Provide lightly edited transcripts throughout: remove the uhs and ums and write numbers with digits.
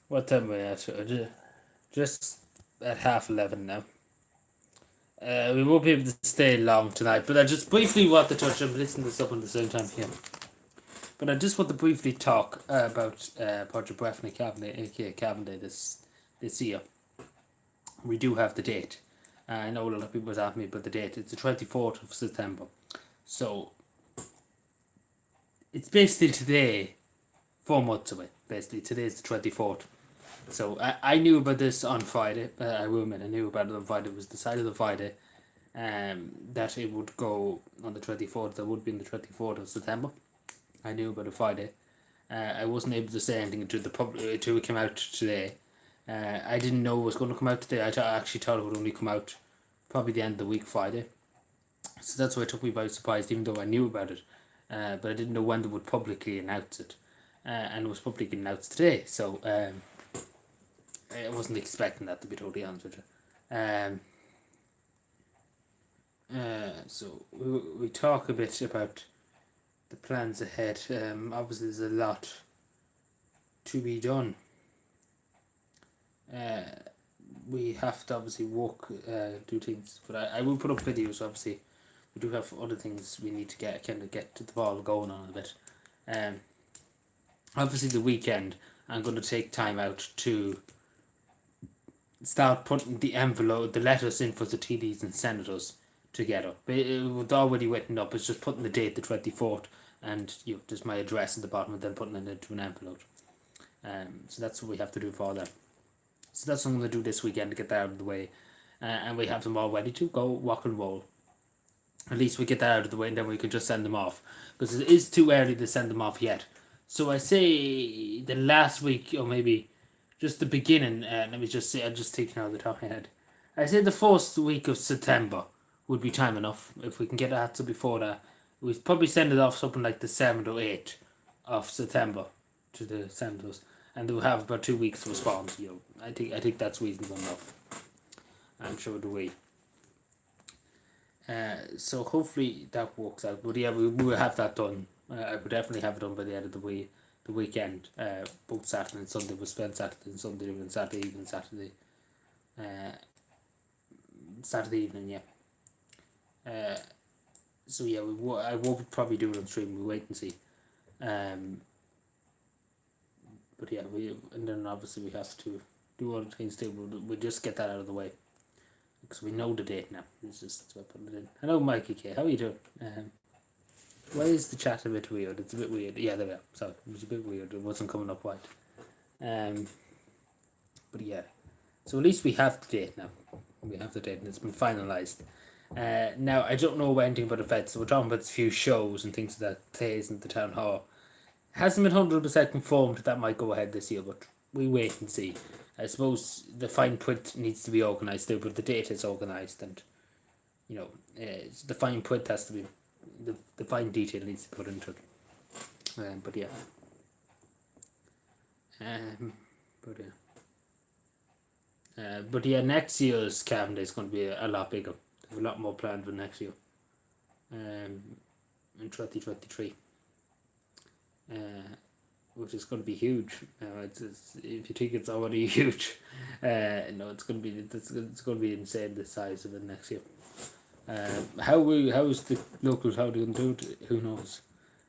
What time are we at? Just at 11:30 now. We won't be able to stay long tonight, but I just briefly want to touch on listening to this up at the same time here. But I just want to briefly talk about Project Breifne Cavendish this year. We do have the date. I know a lot of people was asking me about the date. It's the 24th of September. So it's basically today, 4 months away. Basically, today's the 24th. So I knew about this on Friday. I will admit I knew about it on Friday. It was decided on Friday that it would go on the 24th. That would be on the 24th of September. I knew about it Friday. I wasn't able to say anything to the public until it came out today. I didn't know it was going to come out today. I actually thought it would only come out probably the end of the week, Friday. So that's why it took me by surprise, even though I knew about it. But I didn't know when they would publicly announce it. And it was publicly announced today. So I wasn't expecting that, to be totally honest with you. So we talk a bit about the plans ahead. Obviously, there's a lot to be done. We have to obviously work, do things, but I will put up videos. Obviously, we do have other things we need to get the ball going on a bit. Obviously, the weekend I'm going to take time out to start putting the letters in for the TDs and senators together. But it was already written up. It's just putting the date, the 24th, and just my address at the bottom, and then putting it into an envelope. So that's what we have to do for them. So that's what I'm going to do this weekend to get that out of the way. And we have them all ready to go rock and roll. At least we get that out of the way, and then we can just send them off. Because it is too early to send them off yet. So I say the last week, or maybe just the beginning, let me just say, I'm just taking out the top of my head. I say the first week of September would be time enough. If we can get that to before that, we'd probably send it off something like the 7th or 8th of September to the senators. And they'll have about 2 weeks to respond. I think that's reasonable enough. I'm sure the way. So hopefully that works out. But yeah, we will have that done. I would definitely have it done by the end of the weekend. Both Saturday and Sunday. We'll spend Saturday and Sunday and Saturday evening. Saturday evening, yeah. So yeah, I will probably do it on stream. We'll wait and see. But yeah, and then obviously we have to do other things too. We'll just get that out of the way. Because we know the date now. It's just putting it in. Hello, Mikey K. How are you doing? Why is the chat a bit weird? It's a bit weird. Yeah, there we are. Sorry, it was a bit weird. It wasn't coming up right. But yeah. So at least we have the date now. We have the date and it's been finalised. Now, I don't know anything about the Fed, so we're talking about a few shows and things like that plays in the town hall. Hasn't been 100% confirmed that might go ahead this year, but we wait and see. I suppose the fine print needs to be organised too, but the date is organised, and the fine print has to be the fine detail needs to be put into it. But yeah. But yeah, next year's calendar is going to be a lot bigger. There's a lot more planned for next year. In 2023. Which is going to be huge. If you think it's already huge, no, it's going to be insane the size of it next year. How's the locals? How they going to do it? Who knows?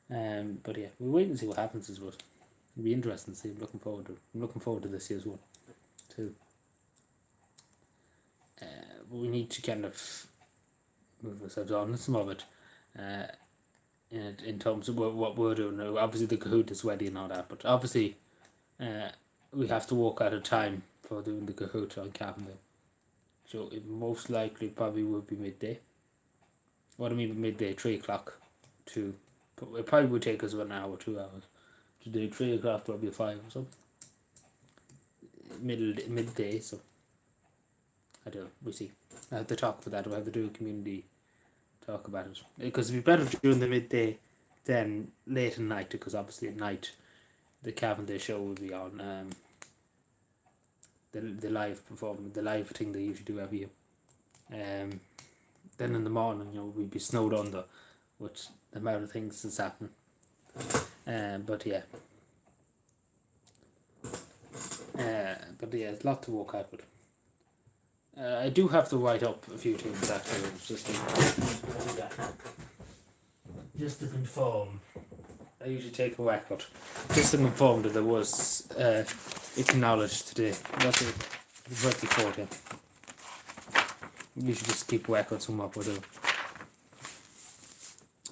But yeah, we'll wait and see what happens as well. It'll be interesting to see. I'm looking forward to this year's one too. We need to kind of move ourselves on some of it. In terms of what we're doing. Obviously the Kahoot is ready and all that, but obviously we have to work out a time for doing the Kahoot on Cavendish. So it most likely probably will be midday. What I mean by midday, 3 o'clock to, but it probably would take us about an hour, 2 hours to do 3 o'clock, probably 5 or something. Midday, so I don't know, we'll see. I have to talk for that. I have to do a community talk about it, because it'd be better during the midday than late at night, because obviously at night the Cavendish show will be on, the live performance, the live thing they usually do every year. Then in the morning, we'd be snowed under with the amount of things that's happening. But yeah. but yeah, it's a lot to walk out with. I do have to write up a few things actually. Just to confirm. I usually take a record. Just to confirm that there was acknowledged today. That's it. The 24th, yeah. You should just keep records on what we're doing.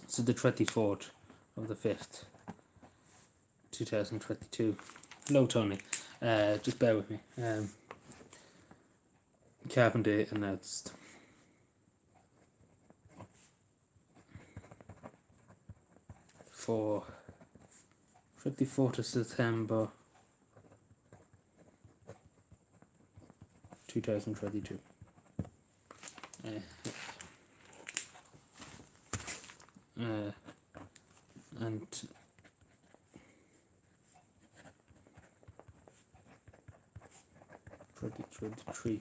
So the 24th of the 5th, 2022. Hello, Tony. Just bear with me. Carbon Day announced. For 24th of September 2022. And 2023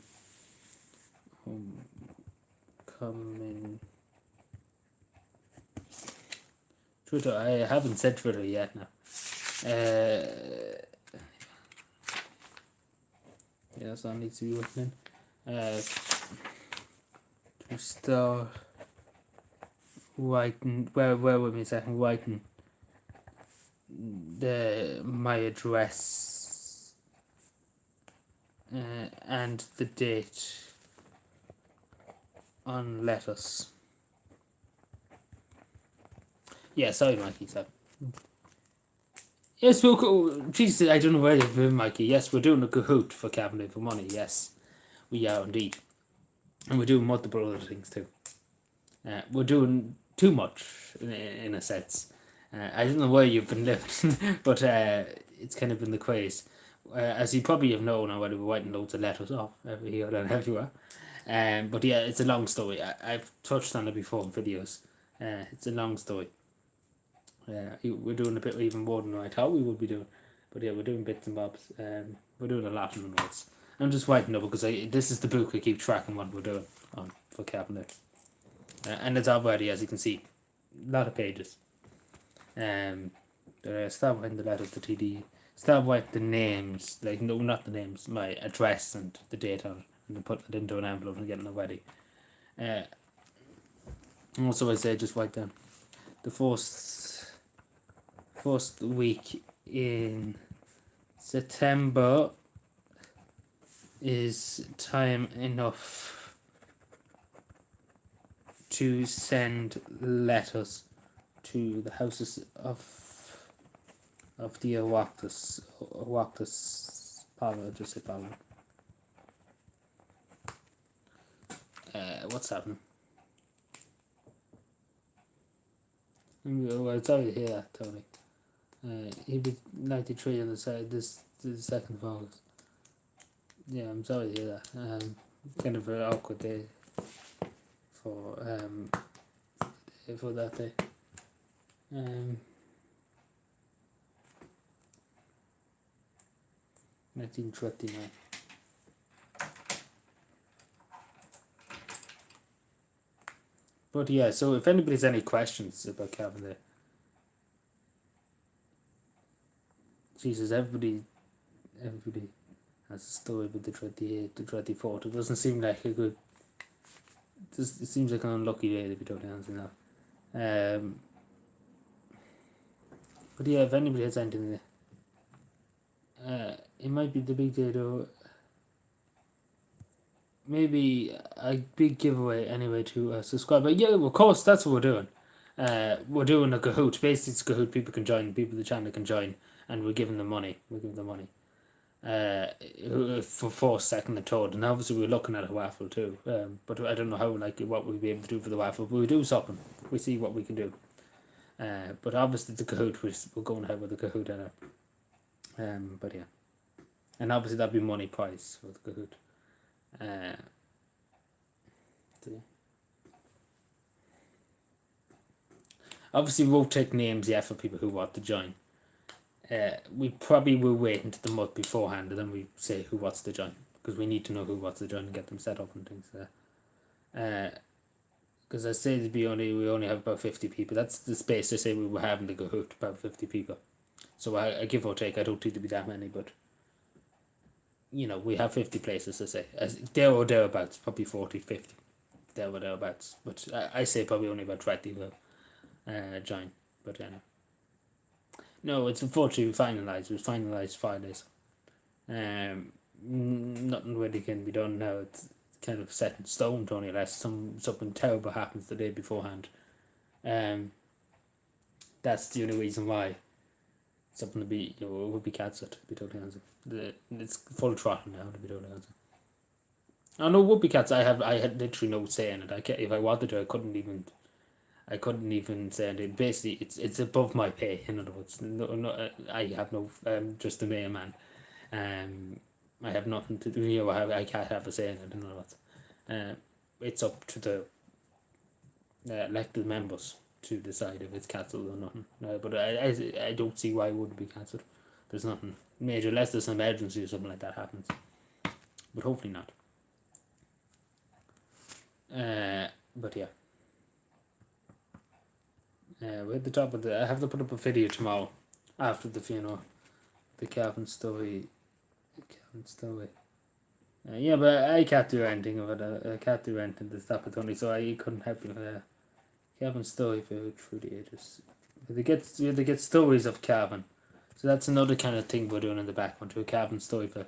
homecoming. Twitter, I haven't said Twitter yet now. Yeah, so I need to be written in. To start writing, where with me a second, writing my address and the date on letters. Yeah, sorry, Mikey. So. Yes, Jesus, I don't know where you've been, Mikey. Yes, we're doing a Kahoot for Cabinet for Money. Yes, we are indeed. And we're doing multiple other things too. We're doing too much, in a sense. I don't know where you've been living, but it's kind of been the craze. As you probably have known already, we're writing loads of letters off every here and everywhere. But yeah, it's a long story. I've touched on it before in videos. It's a long story. We're doing a bit even more than I thought we would be doing. But yeah, we're doing bits and bobs. We're doing a lot in the notes. I'm just writing up because this is the book I keep tracking what we're doing on for Cabinet. And it's already, as you can see, a lot of pages. Start writing the letters to TD. Start writing the names, like, no, not the names, my address and the date on it, and then put it into an envelope and getting it ready. Also, I say just write down the first week in September is time enough to send letters to the houses of the Oireachtas Parliament. Just say Parliament. What's happening? Well, sorry to hear that, Tony. He'll be 93 on the side this the 2nd of August. Yeah, I'm sorry to hear that. Kind of an awkward day for that day. 1929. But yeah, so if anybody's any questions about Cabinet, Jesus, everybody has a story with the 28th, the 24th. It doesn't seem like a good. It seems like an unlucky day to be totally honest now. But yeah, if anybody has anything, it might be the big day though. Maybe a big giveaway anyway to a subscriber. Yeah, of course, that's what we're doing. We're doing a Kahoot. Basically, it's a Kahoot. People can join. People in the channel can join, and we're giving them money. For 4th, 2nd, and 3rd, and obviously we're looking at a raffle too. But I don't know how what we'll be able to do for the raffle. But we do something. We see what we can do. But obviously the Kahoot, we're going ahead with the Kahoot in it. But yeah, and obviously that'd be money prize for the Kahoot. Obviously we won't take names yet for people who want to join. We probably will wait until the month beforehand and then we say who wants to join, because we need to know who wants to join and get them set up and things. Because I say we only have about 50 people. That's the space I say we were having to go Kahoot, about 50 people. So I give or take. I don't think to be that many, but we have 50 places to say. There or thereabouts, probably 40, 50. There or thereabouts. But I say probably only about 20 will join. But no, it's unfortunately finalised. It was finalised Fridays. Nothing really can be done now. It's kind of set in stone, only unless something terrible happens the day beforehand. That's the only reason why something to be it would be cancelled, to be totally honest. It's full throttle now, to be totally honest. I know it would be cancelled. I had literally no say in it. If I wanted to, I couldn't even say it. Basically, it's above my pay. In other words, I have no just the mayor man. I have nothing to do. I can't have a say in it. In other words, it's up to the elected members to decide if it's cancelled or nothing. But I don't see why it wouldn't be cancelled. There's nothing major, unless there's an emergency or something like that happens. But hopefully not. But yeah. We're at the top of I have to put up a video tomorrow after the funeral. The Calvin story. Yeah, but I can't do anything of it. I can't do anything to stop it, only so I couldn't help you. Calvin story through the ages. They get stories of Calvin, so that's another kind of thing we're doing in the background to a Calvin story for.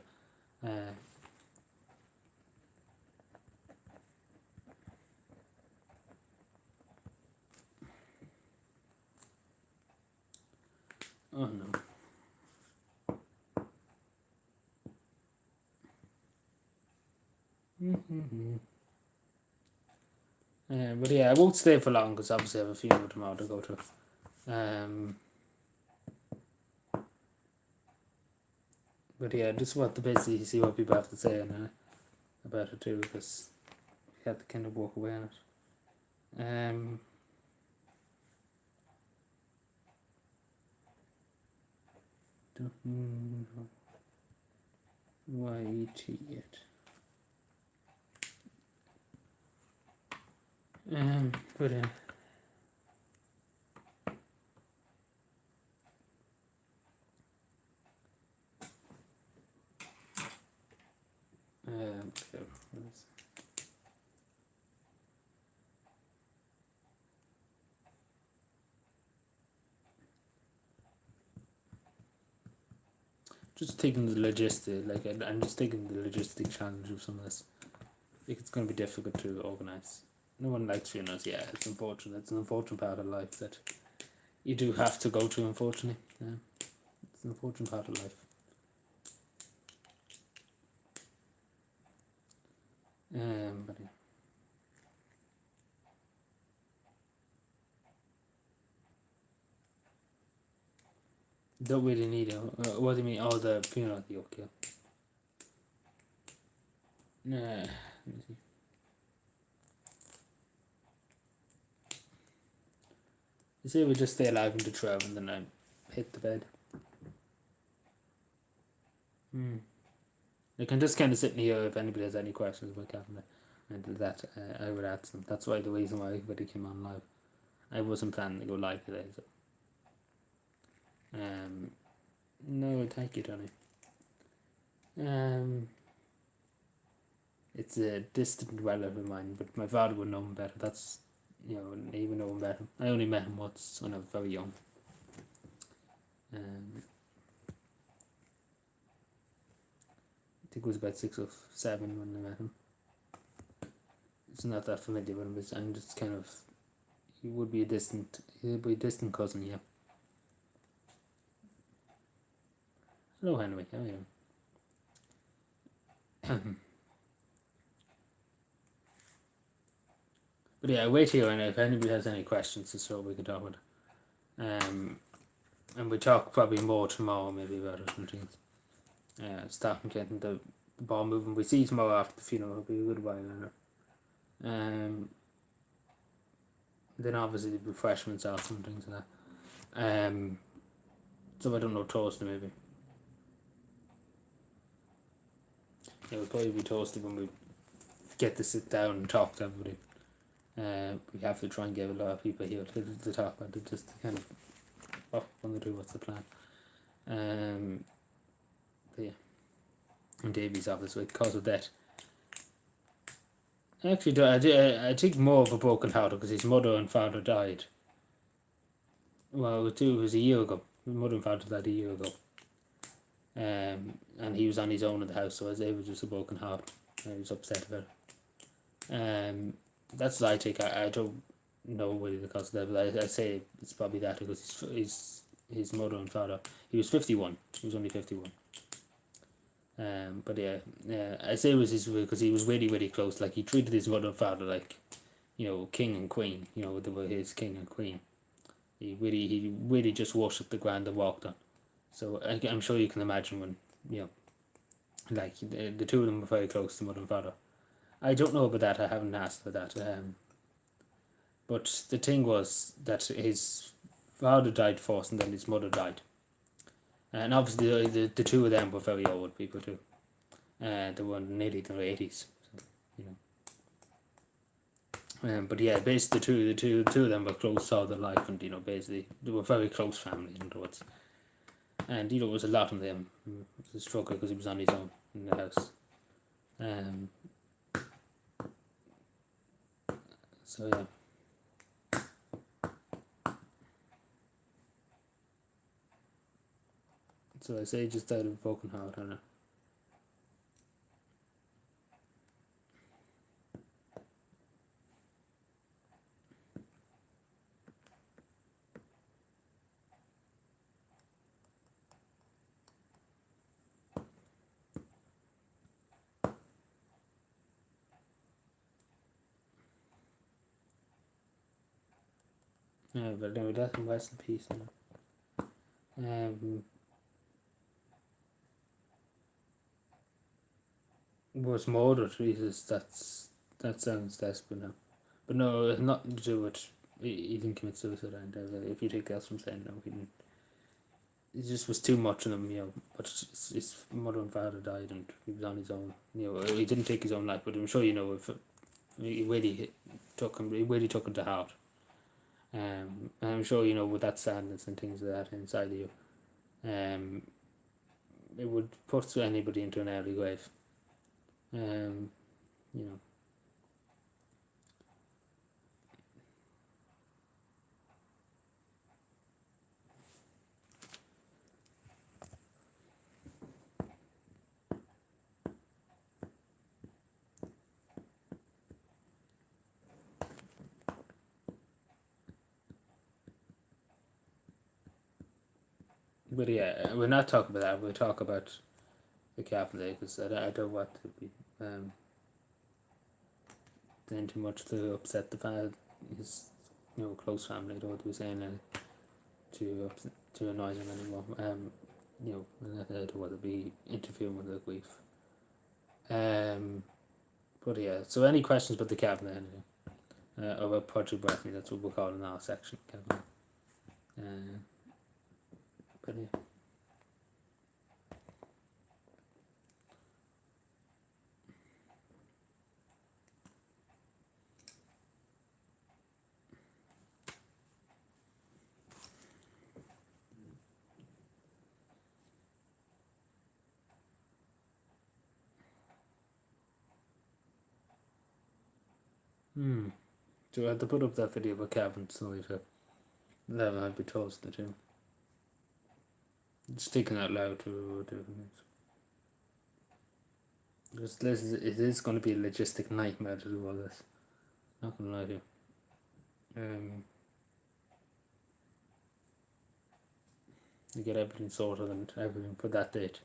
Oh no. But yeah, I won't stay for long because obviously I have a funeral tomorrow to go to. But yeah, just want to basically see what people have to say about it too, because you have to kind of walk away on it. Don't know why ET yet. But okay. Just taking the logistic, I'm just taking the logistic challenge of some of this. I think it's going to be difficult to organise. No one likes funerals. Yeah, it's unfortunate. It's an unfortunate part of life that you do have to go to, unfortunately. Yeah. It's an unfortunate part of life. But yeah. Don't really need it. What do you mean? Oh, the funeral yoke, yeah. Nah. You say we just stay alive until 12 and then I hit the bed. You can just kind of sit in here if anybody has any questions about Calvin. And that I would ask them. That's why the reason why everybody came on live. I wasn't planning to go live today, so. No, thank you, Tony. It's a distant relative of mine, but my father would know him better. That's, he would know him better. I only met him once when I was very young. I think it was about 6 or 7 when I met him. It's not that familiar with him, I'm just kind of, he would be a distant cousin, yeah. Hello, Henry, how are you? But yeah, wait here, and if anybody has any questions, so we can talk about it. And we talk probably more tomorrow, maybe about it and things. Starting getting the ball moving. We see tomorrow after the funeral. It'll be a good while later. Then obviously the refreshments out and things like that. So I don't know, toast maybe. Yeah, we'll probably be toasted when we get to sit down and talk to everybody. We have to try and get a lot of people here to talk about it, just to kind of what's the plan. But yeah. in Davy's office with cause of death. Actually, I think more of a broken heart because his mother and father died. Well, it was a year ago. His mother and father died a year ago. And he was on his own in the house, so it was just a broken heart. He was upset about it. That's what I think. I don't know really the cause of that, but I say it's probably that because his mother and father. He was 51. He was only 51. But yeah, I say it was his because he was really, really close. Like he treated his mother and father like, king and queen. They were his king and queen. He really just worshipped the ground they walked on. So I'm sure you can imagine when, like the two of them were very close to mother and father. I don't know about that. I haven't asked for that. But the thing was that his father died first, and then his mother died. And obviously the two of them were very old people too. They were nearly in their 80s. So, but yeah, basically the two of them were close all their life, and basically they were very close family in other words. And it was a lot of them. It was a struggle because he was on his own in the house. So yeah. So I say he just died of a broken heart, I don't know. Yeah, but anyway, that's rest in peace. Was murdered. Jesus, that sounds desperate now. But no, it's nothing to do with he didn't commit suicide. And if you take else from saying no, he didn't. It just was too much on him, But his mother and father died, and he was on his own. He didn't take his own life, but I'm sure if he really took him to heart. And I'm sure with that sadness and things like that inside of you, it would put anybody into an early grave. You know. But yeah, we're not talking about that. We'll talk about the carpenter because I don't want to be saying too much to upset his close family. I don't want to be saying to annoy them anymore. I don't want to be interfering with their grief. But yeah. So any questions about the cabinet anyway? About Project Breifne, that's what we're calling our section. Cabinet. But yeah. So I had to put up that video of a cabin so that might be toasted too. It's thinking out loud to different things. Because it is going to be a logistic nightmare to do all this. Not gonna lie to you. You get everything sorted and everything for that date.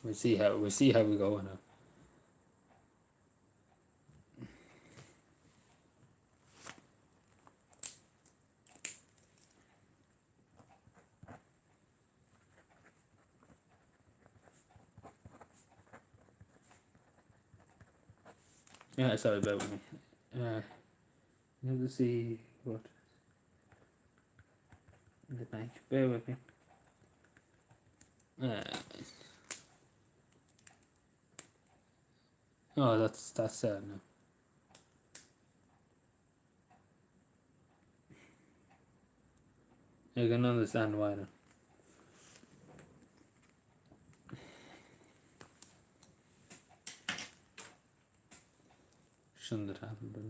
We see how we go now. Yeah, sorry about me. Let's see what in the bank. Bear with me. Oh, that's sad now. You can understand why. Then. Shouldn't have happened, but.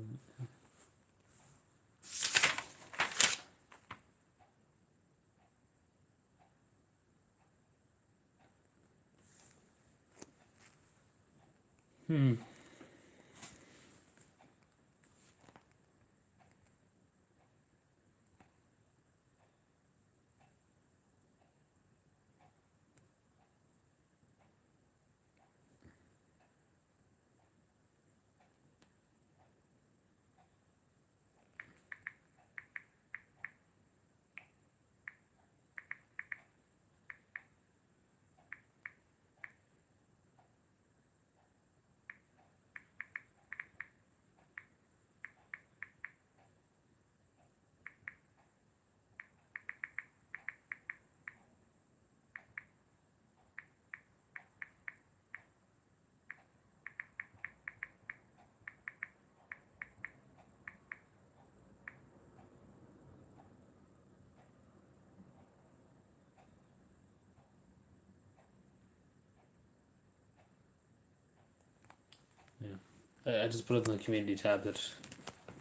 I just put up in the community tab that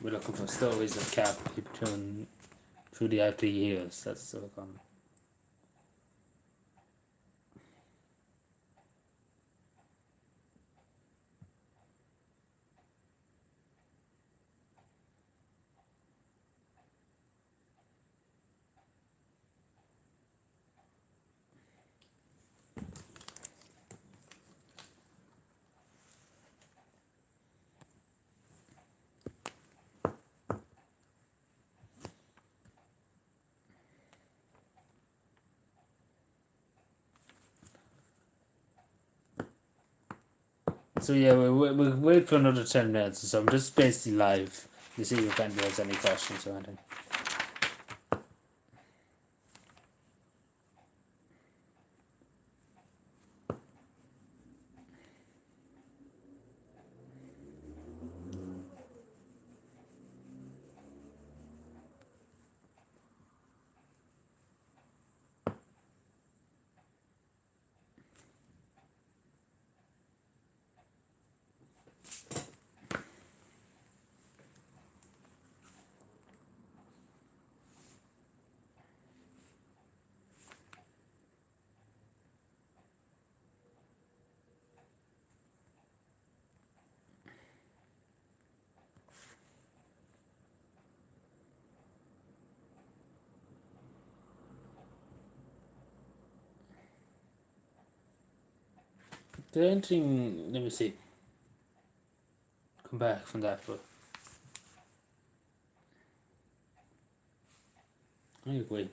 we're looking for stories of cap people through the IT years. That's so common. So yeah, we'll wait for another 10 minutes or so. I'm just basically live to see if anybody has any questions or anything. Did anything, let me see, come back from that, but I agree.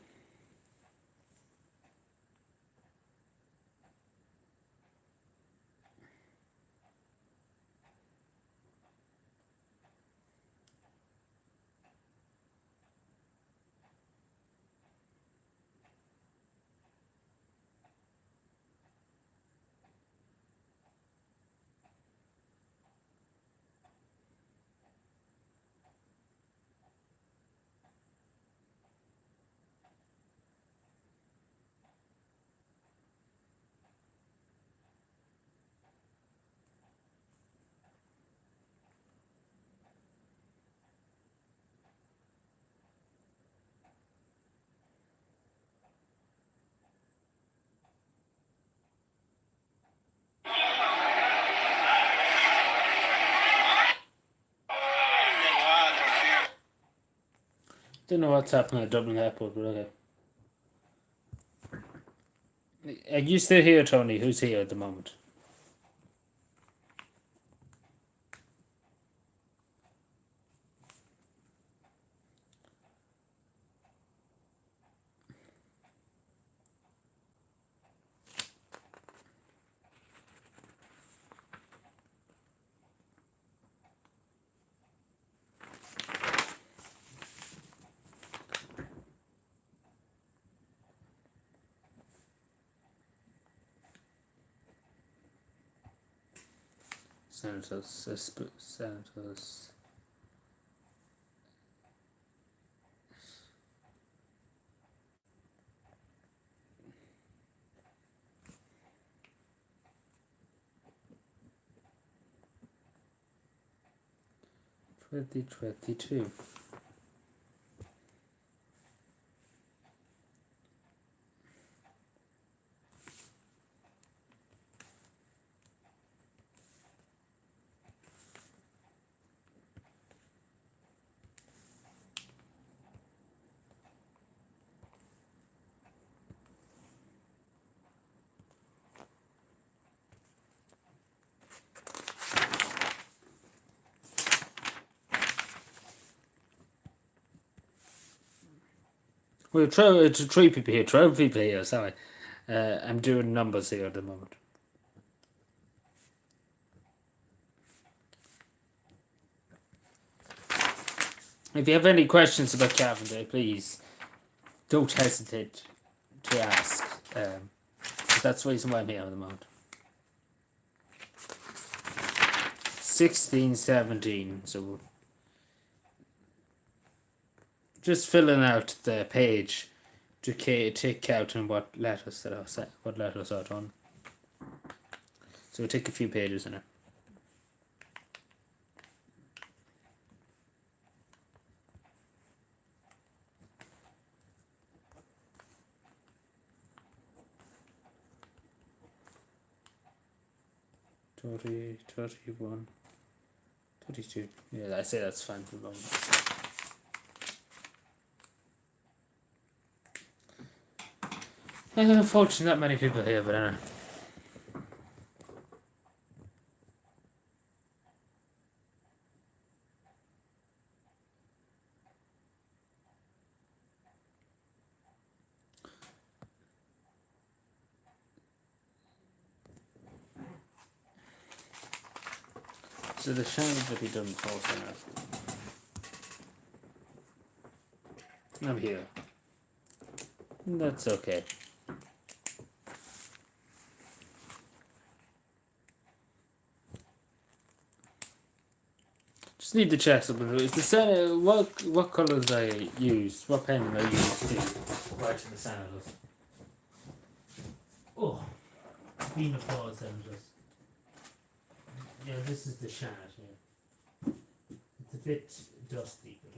Don't know what's happening at Dublin Airport, but okay. Are you still here, Tony? Who's here at the moment? Senators. 2022. Well, it's 3 people here, 12 people here, sorry. I'm doing numbers here at the moment. If you have any questions about carpentry, please don't hesitate to ask. That's the reason why I'm here at the moment. 1617, so just filling out the page to tick out on what letters that are set, what letters are done. So we'll take a few pages in it. Thirty, 31, 32. Yeah, I say that's fine for the moment. Unfortunately, not many people here, but anyway. So the shadows that he done false enough. I'm here. That's okay. Just need to check something. Is the center, what colours I use? What pen I use to write in the senators? Oh, Breifne senators. Yeah, this is the shad. Yeah, it's a bit dusty, but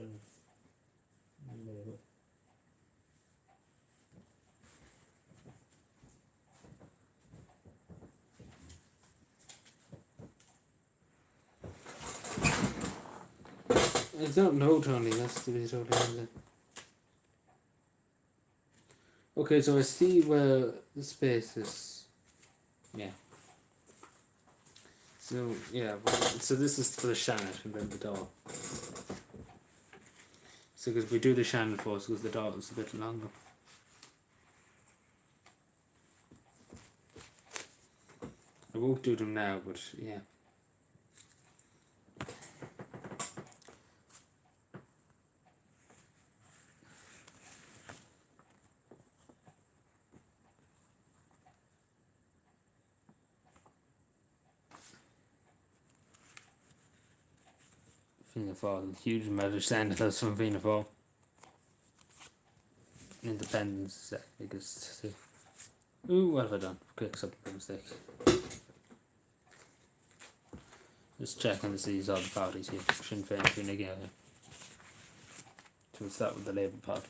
I don't know, Tony. That's to be totally honest. Okay, so I see where the space is. Yeah. So yeah, so this is for the shannon and then the door. So because we do the shannon first, because the door is a bit longer. I won't do them now, but yeah. Fianna Fáil, huge amount of senators from Fianna Fáil. Independence, because. Ooh, what have I done? Click something mistake. Just checking to see all the parties here. Sinn Féin, Fine Gael. So we'll start with the Labour Party.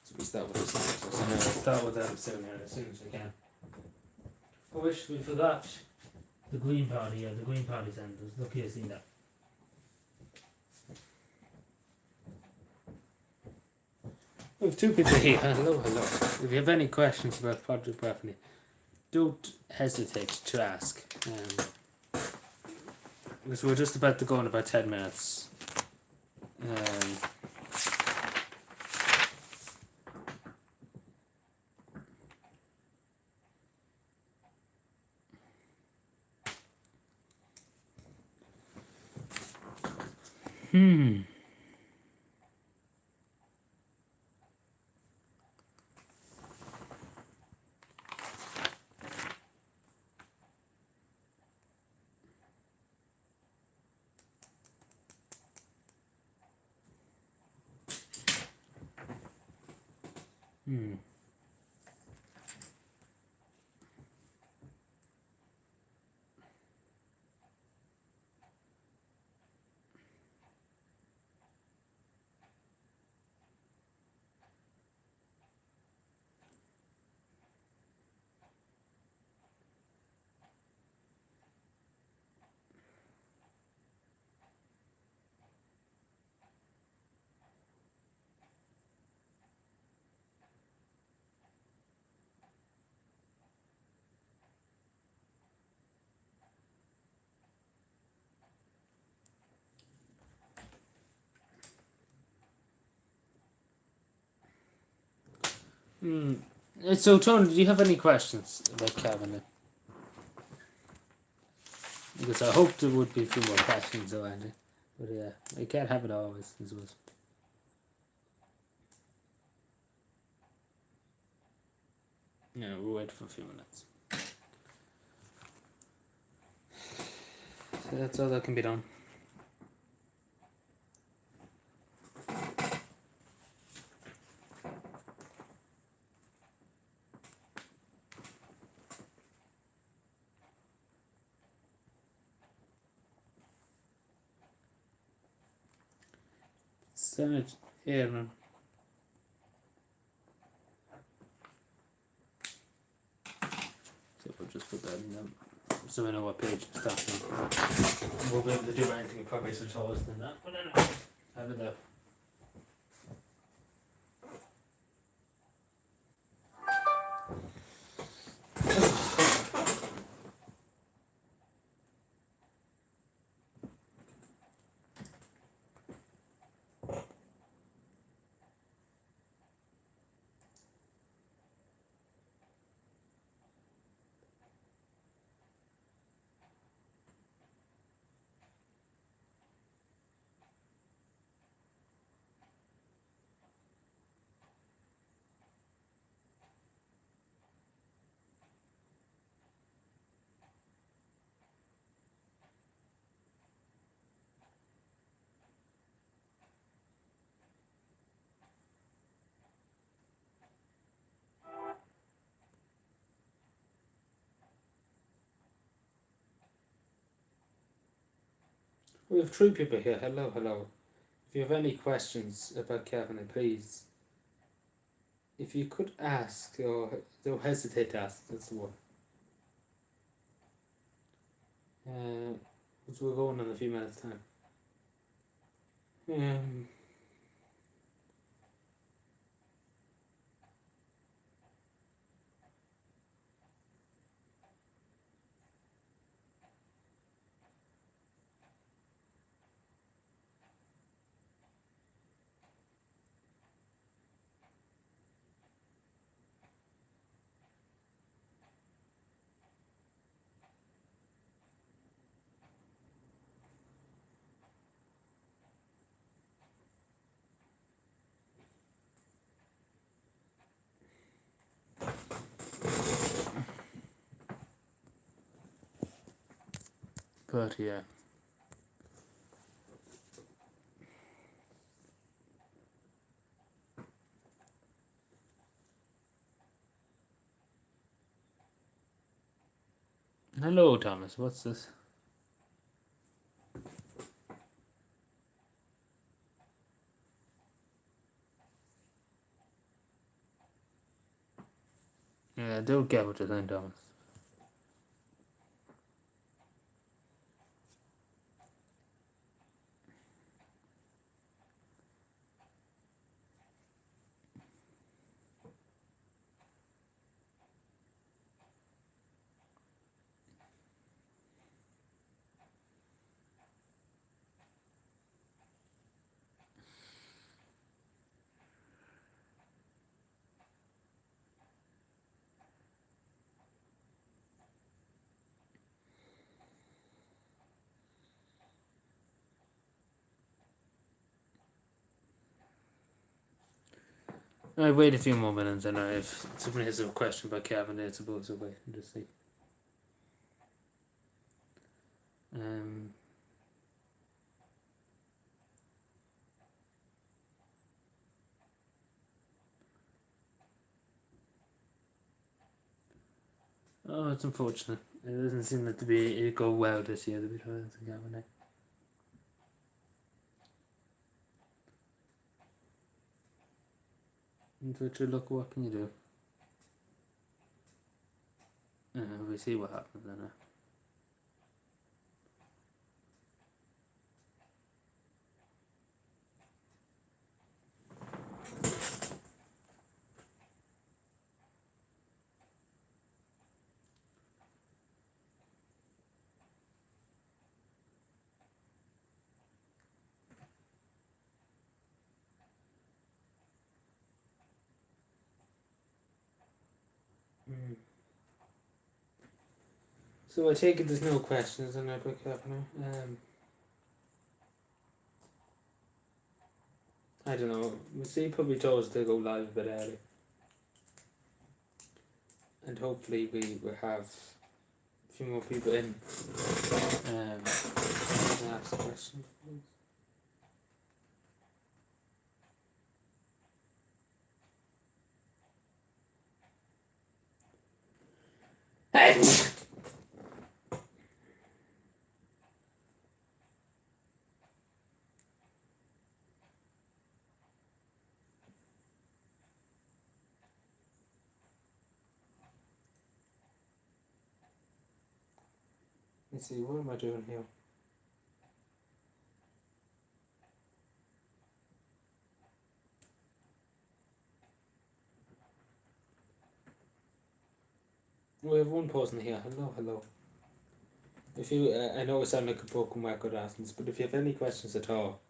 So we start with the senators. So now we'll start with them soon here, as soon as we can. I wish we forgot the Green Party, the Green Party senators. Look here, see that. We have 2 people here. Hello. If you have any questions about Project Breifne, don't hesitate to ask. Because we're just about to go in about 10 minutes. Hmm. So, Tony, do you have any questions about Kevin? Because I hoped there would be a few more questions, though, Andy. But yeah, I can't have it always, I suppose. Yeah, we'll wait for a few minutes. So that's all that can be done. Senate Aaron. So we'll just put that in them so we know what page it's starting. We'll be able to do anything probably so close than that. But anyway, have it there. We have 3 people here. Hello, hello. If you have any questions about Kevin, please, if you could ask, or don't hesitate to ask, that's the word. Which we'll go on in a few minutes' time. But yeah. Hello, Thomas. What's this? Yeah, I don't get what you're saying, Thomas. I wait a few more minutes, and if someone has a question about Kevin, I suppose I'll wait and just see. Oh, it's unfortunate. It doesn't seem like to be it go well this year. To be honest, Kevin. But look, what can you do? We see what happens then. Hmm. So I take it there's no questions on that book happening. I don't know. We'll see. Probably told us to go live a bit early, and hopefully we will have a few more people in. Ask questions. Let's see. What am I doing here? We have one person here. Hello, hello. If you, I know I sound like a broken record, Athens, but if you have any questions at all,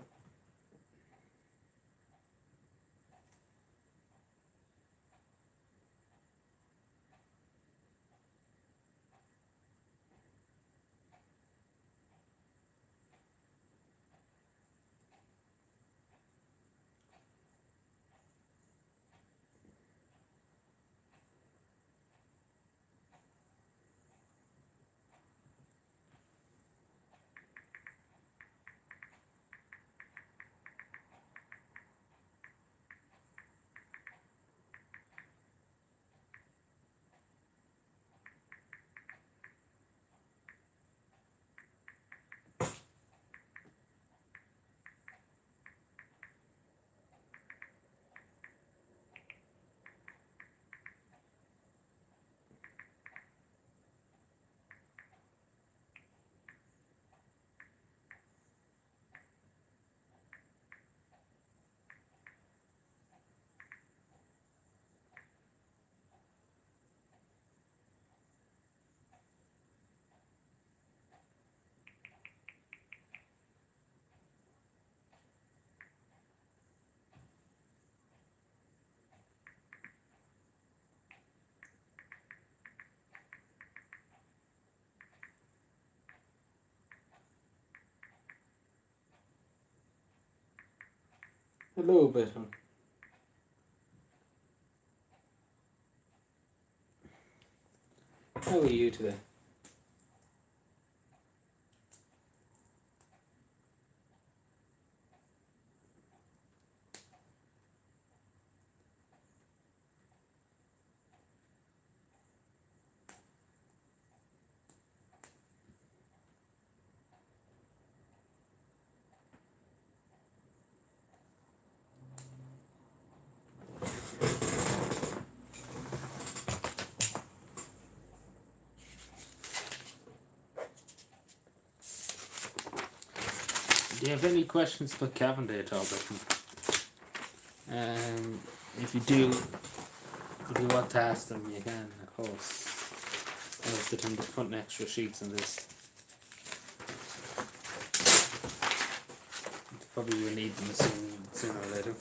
hello, Bethan. How are you today? Do you have any questions for Kevin at all, Bethan? If you do, if you want to ask them, you can, of course. I'll put in the front extra sheets on this. Probably will need them sooner or later.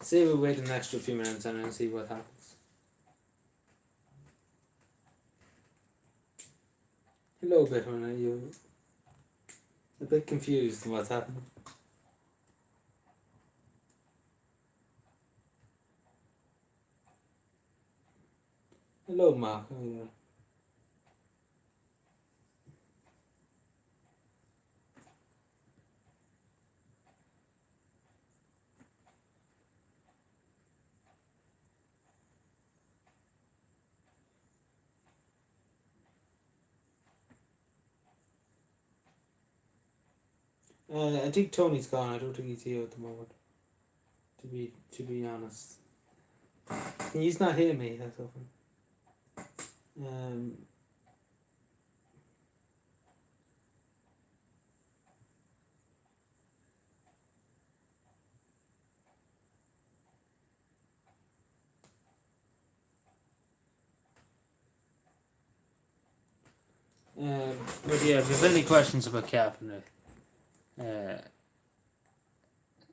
Say we'll wait an extra few minutes and then see what happens. Hello, Bitman. Are you a bit confused what's happening? Hello, Mark. How are you? I think Tony's gone. I don't think he's here at the moment. To be honest, can you not hear me? That's often. But yeah, if you have any questions about carpentry,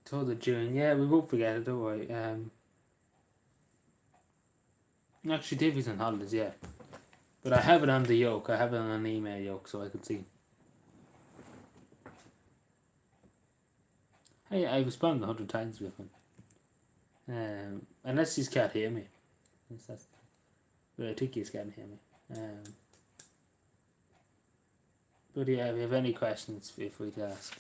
told it during. Yeah, we won't forget it. Don't worry. Actually, Davey's on holidays. Yeah, but I have it on the yoke. I have it on an email yoke, so I can see. Hey, I responded 100 times with him. Unless he can't hear me. But I think he can't hear me. But yeah, if you have any questions, feel free to ask.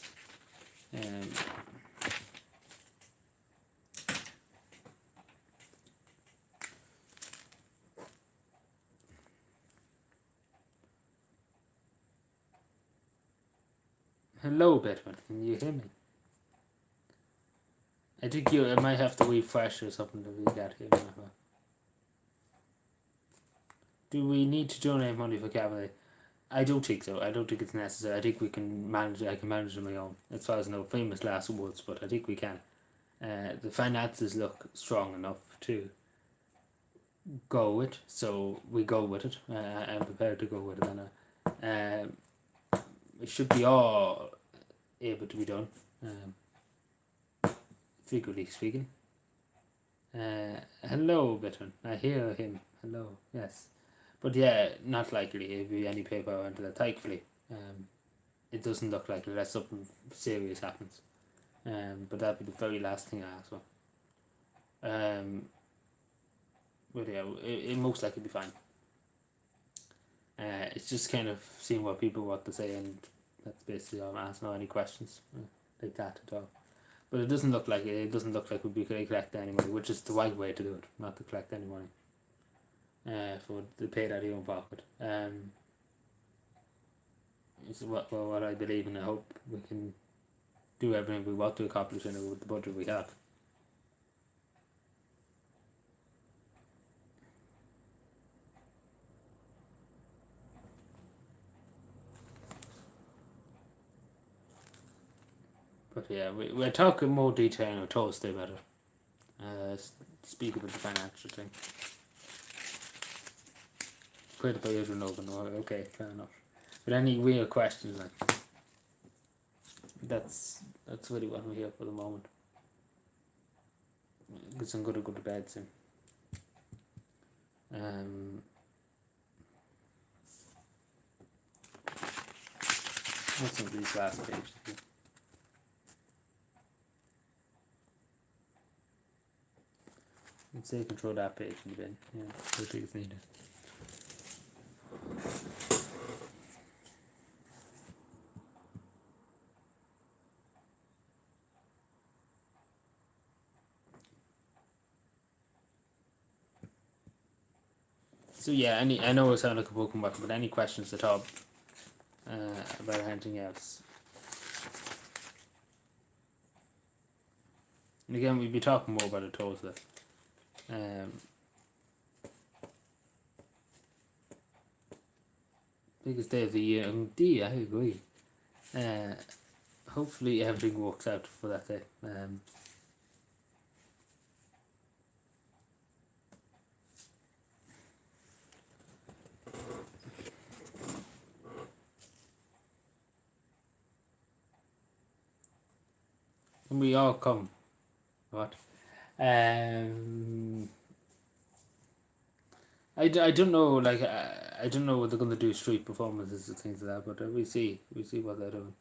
Hello, Bedman. Can you hear me? I think I might have to refresh or something if you can't hear me. Do we need to donate money for cavalry? I don't think so. I don't think it's necessary. I think we can manage. I can manage on my own. As far as I know, famous last words, but I think we can. The finances look strong enough to go with, so we go with it. I'm prepared to go with it, and it should be all able to be done. Figuratively speaking. Hello, Bittern. I hear him. Hello. Yes. But yeah, not likely it'll be any paper into that. Thankfully, it doesn't look like it unless something serious happens. But that'd be the very last thing I ask for. But yeah, it most likely be fine. It's just kind of seeing what people want to say, and that's basically all I'm asking. No any questions like that at all. But it doesn't look like it. It doesn't look like we'd be collecting any money, which is the right way to do it, not to collect any money. For the paid out of your own pocket. It's what I believe, and I hope we can do everything we want to accomplish in it with the budget we have. But yeah, we're talking more detail on Thursday about it. Speak about the financial thing. Quite about Adrian Logan. Okay, fair enough. But any real questions, like that's really what we're here for the moment. Because I'm gonna go to bed soon. What's on these last pages? Let's say control that page in the bin. Yeah, I think it's needed. So yeah, I know it sounds like a broken record, but any questions at all about anything else? And again, we'll be talking more about it Thursday. Biggest day of the year, indeed, I agree. Hopefully everything works out for that day. And we all come. What? I don't know, like, I don't know what they're going to do, street performances and things like that, but we see what they're doing.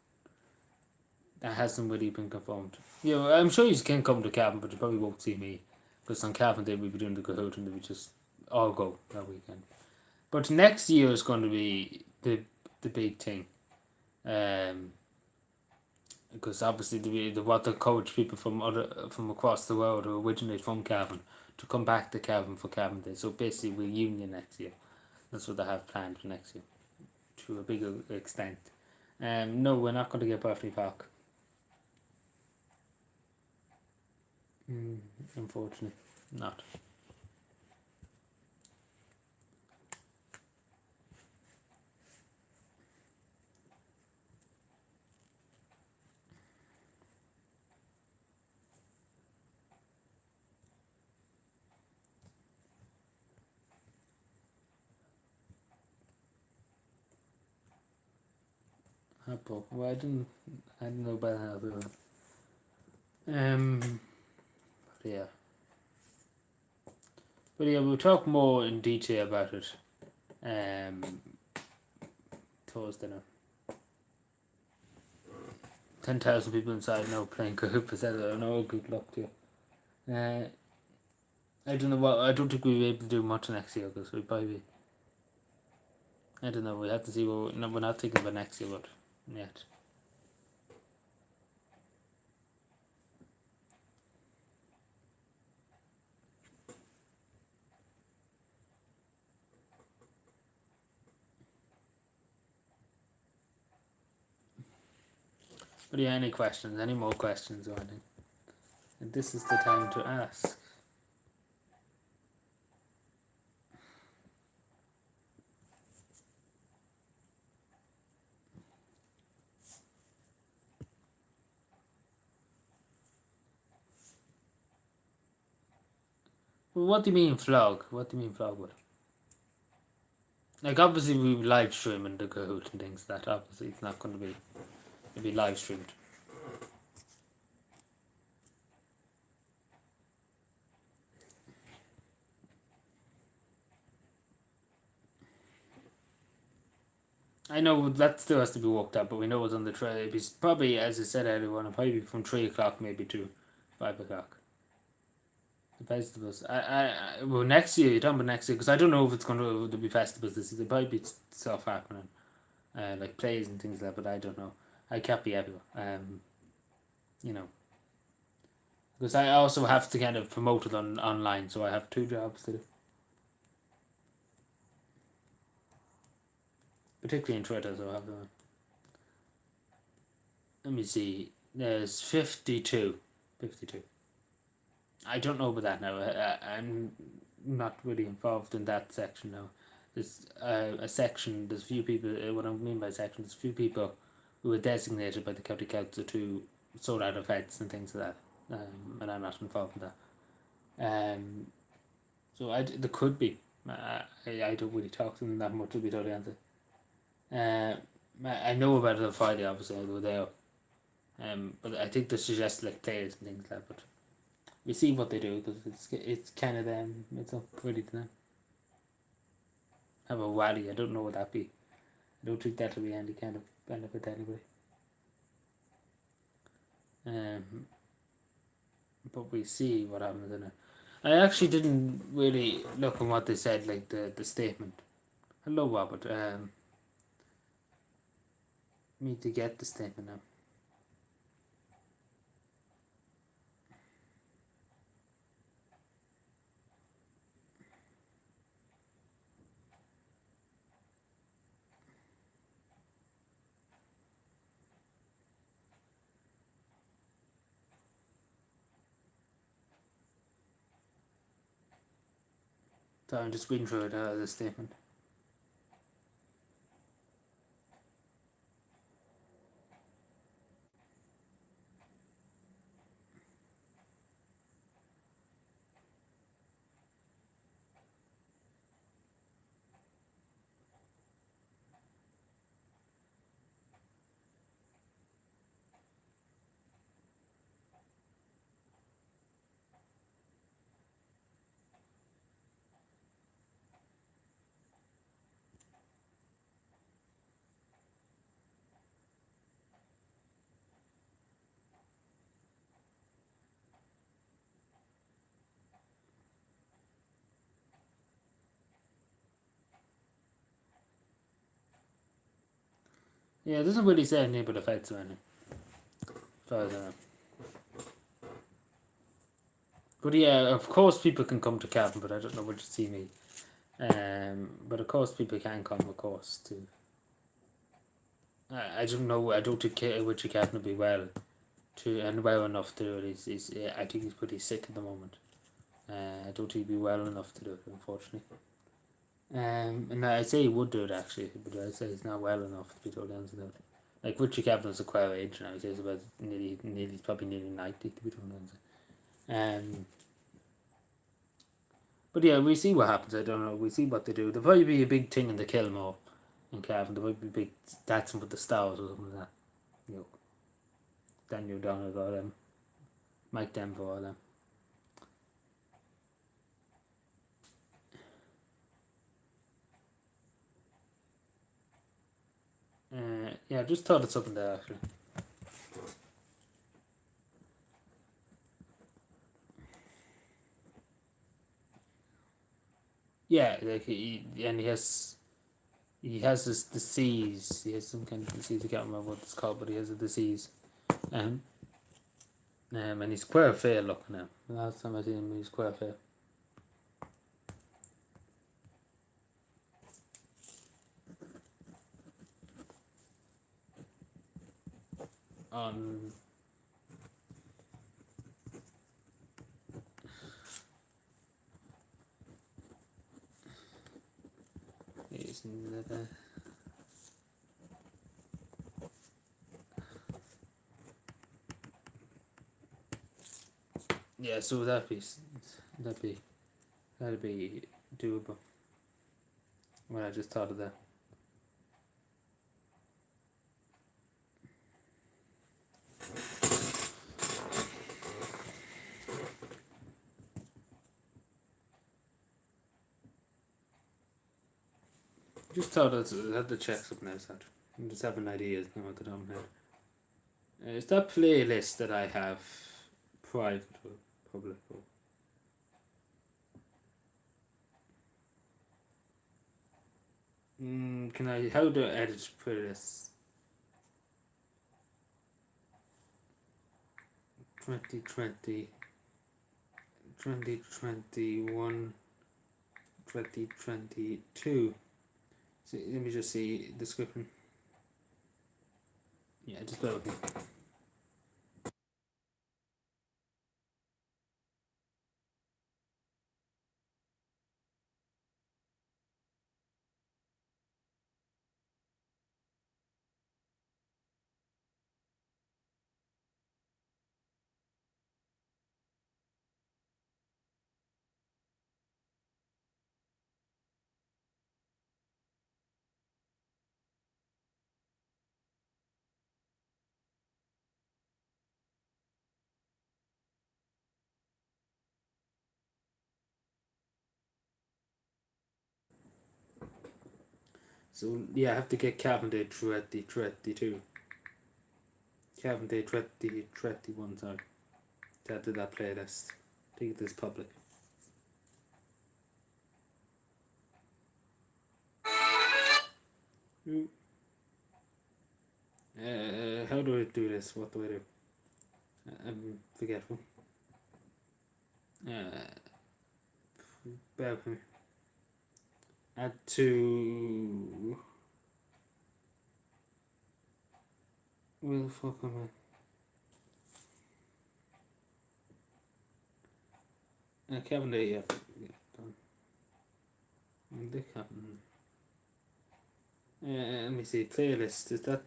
That hasn't really been confirmed. You know, I'm sure you can come to Cavan, but you probably won't see me, because on Cavan Day we'll be doing the Kahoot and we just all go that weekend. But next year is going to be the big thing. Because obviously they want to encourage people from across the world who originate from Cavan to come back to Cavan for Cavan Day. So basically reunion next year. That's what they have planned for next year, to a bigger extent. No, we're not going to get Breifne Park. Unfortunately, not. Apple. Well, I didn't know about that other one. But yeah. But yeah, we'll talk more in detail about it. Thursday now. 10,000 people inside now playing Kahoot. I said, no, good luck to you. I don't know what. I don't think we'll be able to do much next year because we probably. I don't know. We have to see what. No, we're not thinking about next year, but yet. But yeah, any questions? Any more questions or anything? And this is the time to ask. Well, what do you mean vlog? What do you mean vlog with? Like obviously we live streaming the Kahoot and things. That obviously it's not going to be. It'll be live streamed. I know that still has to be worked out, but we know it's on the tray. It's probably, as I said earlier on, probably from 3 o'clock maybe to 5 o'clock. The festivals. Well, next year, you're talking about next year, because I don't know if it's going to be festivals this year. There might be stuff happening, like plays and things like that, but I don't know. I can't be everywhere. You know. Because I also have to kind of promote it online, so I have 2 jobs to do. Particularly in Twitter, so I have the. Let me see. There's 52. 52. I don't know about that now. I'm not really involved in that section now. There's a section, there's a few people, what I mean by section, there's a few people who are designated by the county council to sort out events and things like that. And I'm not involved in that. So there could be. I don't really talk to them that much, to be totally honest. I know about it on Friday, obviously, I go there. But I think they suggest like players and things like that, but we see what they do because it's kind of them. It's up really to them. Have a rally. I don't know what that be. I don't think that'll be any kind of benefit to anybody. But we see what happens in it. I actually didn't really look at what they said, like the statement. Hello, Robert. Need to get the statement now. So I'm just reading through the statement. Yeah, it doesn't really say anything about effects or anything. As far as I know. But yeah, of course people can come to Cavan, but I don't know what to see me. But of course people can come, of course, to. I don't know. I don't think Richard Cavan will be well, and well enough to do it. I think he's pretty sick at the moment. I don't think he'll be well enough to do it, unfortunately. And I say he would do it actually, but I say he's not well enough to be totally honest with it. Like Richard Cavan's a quite age now. He's about nearly probably nearly 90 to be totally honest. But yeah, we see what happens. I don't know. We see what they do. There'll probably be a big thing in the Kilmore. in Cavan. There might be big dancing with the stars or something like that. You know, Daniel Donald or them, Mike Denver or them. Yeah, I just thought of something there actually. Yeah, like he has this disease. He has some kind of disease. I can't remember what it's called, but he has a disease. Um, and he's quite fair looking now. The last time I seen him, he was quite fair. On yeah, so that'd be doable. Well, I just thought of that. Just thought I had to check something else out. I'm just having ideas now at the top of my head. Is that playlist that I have private or public? Or? Can I? How do I edit playlists? 2020, 2021, 2022. So let me just see description. Yeah, just bear with me. So yeah, I have to get Calvin Day 2022. Calvin Day 2021, sorry. That did that playlist. I think it is public. How do I do this? What do I do? I'm forgetful. Bear with me. Add to. Where the fuck am I? Kevin Day, yeah. Done. Dick Captain. Let me see. Playlist. Is that.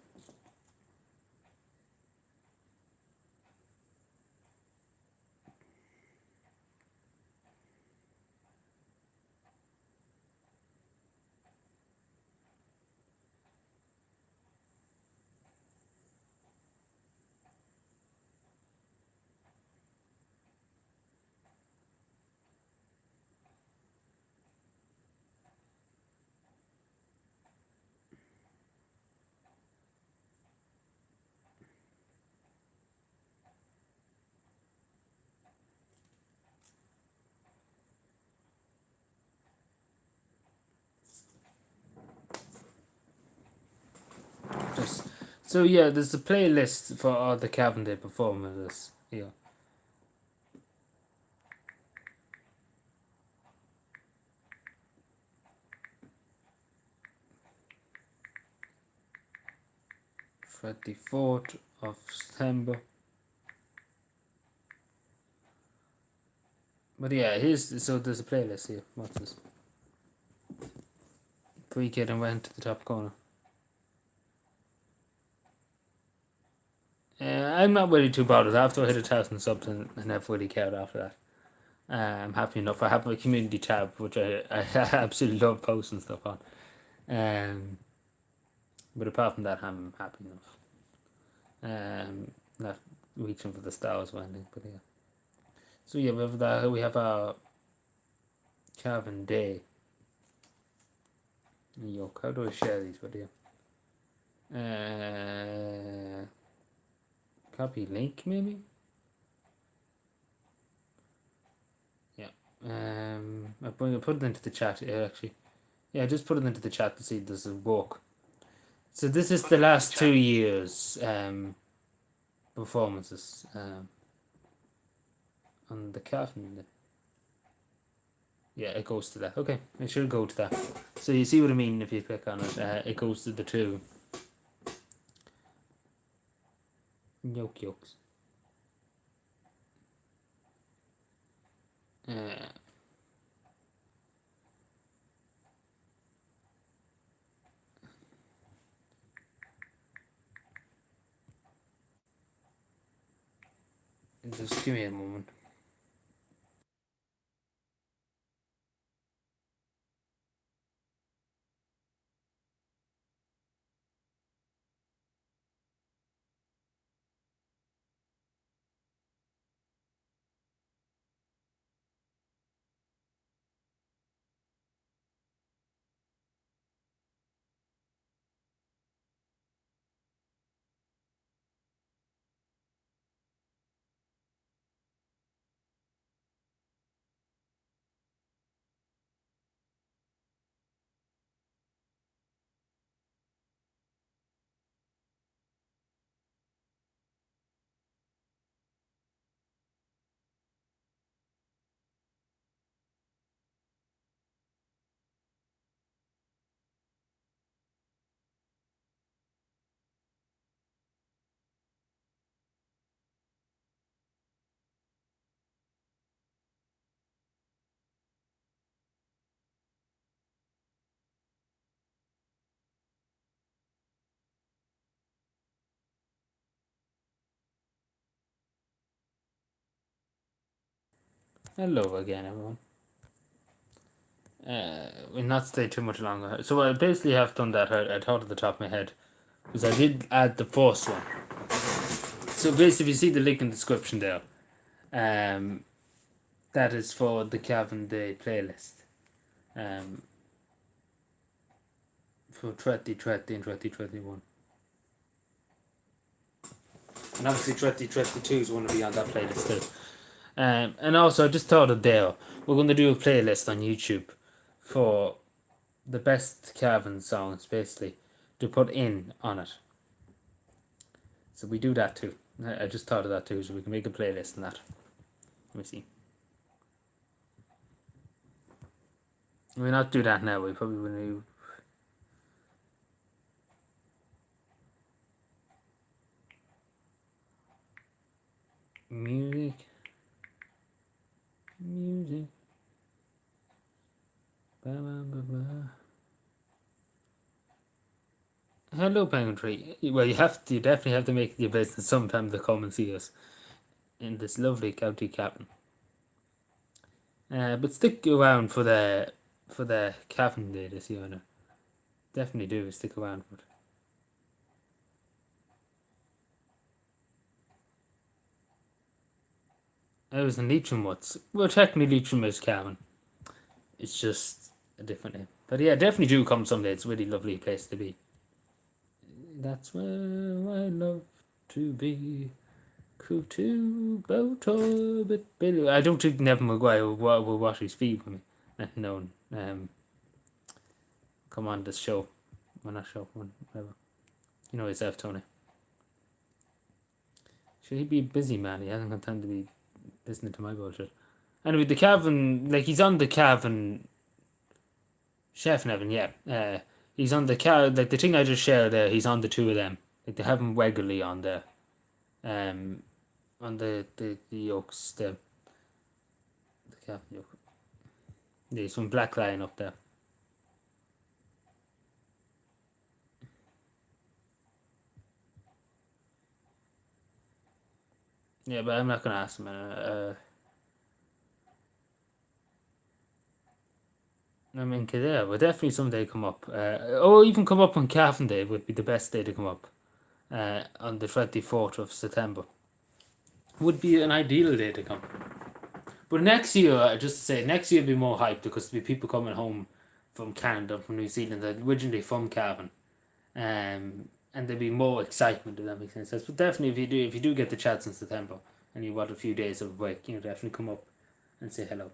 Just. So yeah, there's a playlist for all the Calvin Day performances here. The 4th of September. But yeah, so there's a playlist here. What's this? Free Kid and went to the top corner. I'm not really too bothered. After I hit 1,000 subs and never really cared after that. I'm happy enough. I have my community tab, which I absolutely love posting stuff on. But apart from that, I'm happy enough. Not reaching for the stars or anything, but yeah. So yeah, we have our Calvin Day. Yuck, how do I share these with you? Copy link maybe? Yeah. I put it into the chat actually. Yeah, just put it into the chat to see does it work. So this is the last 2 years performances on the Calvin. Yeah, it goes to that. Okay, it should go to that. So you see what I mean if you click on it. It goes to the two. Yolks. Just give me a moment. Hello again, everyone. We'll not stay too much longer. So I basically have done that. I thought at the top of my head because I did add the first one. So basically, if you see the link in the description there, that is for the Calvin Day playlist. For 2020 and 2021. And obviously 2022 is going to be on that playlist too. And also, I just thought of there, we're going to do a playlist on YouTube for the best Calvin songs, basically, to put in on it. So we do that too. I just thought of that too, so we can make a playlist on that. Let me see. We'll not do that now, we probably will do. Music. Ba, ba, ba, ba. Hello, Penguin Tree. Well, you definitely have to make your business sometime to come and see us in this lovely county cabin. But stick around for the cabin day this year. No? Definitely do stick around for it. I was in Leitrim once. Well, technically Leitrim is cabin. It's just a different name. But yeah, definitely do come someday. It's a really lovely place to be. That's where I love to be. Kutu, Boto, but Billy. I don't think Nevin Maguire will wash his feet for me. No, come on this show. Well, not show, whatever. You know yourself, Tony. Should he be busy, man? He hasn't got time to be listening to my bullshit. Anyway, the Calvin, like he's on the Calvin Chef Nevin, yeah. He's on the like the thing I just shared there. He's on the two of them. Like they have him regularly on there. On the yolks, the Calvin yolk. There's some black line up there. Yeah, but I'm not gonna ask him. I mean, yeah, we'll definitely someday come up. Or even come up on Calvin Day would be the best day to come up. On the 24th of September. Would be an ideal day to come. But next year, just to say, next year will be more hype because there'll be people coming home from Canada, from New Zealand, that originally from Cavan. And there'll be more excitement, if that makes any sense. But definitely, if you do get the chance in September and you've got a few days of break, definitely come up and say hello.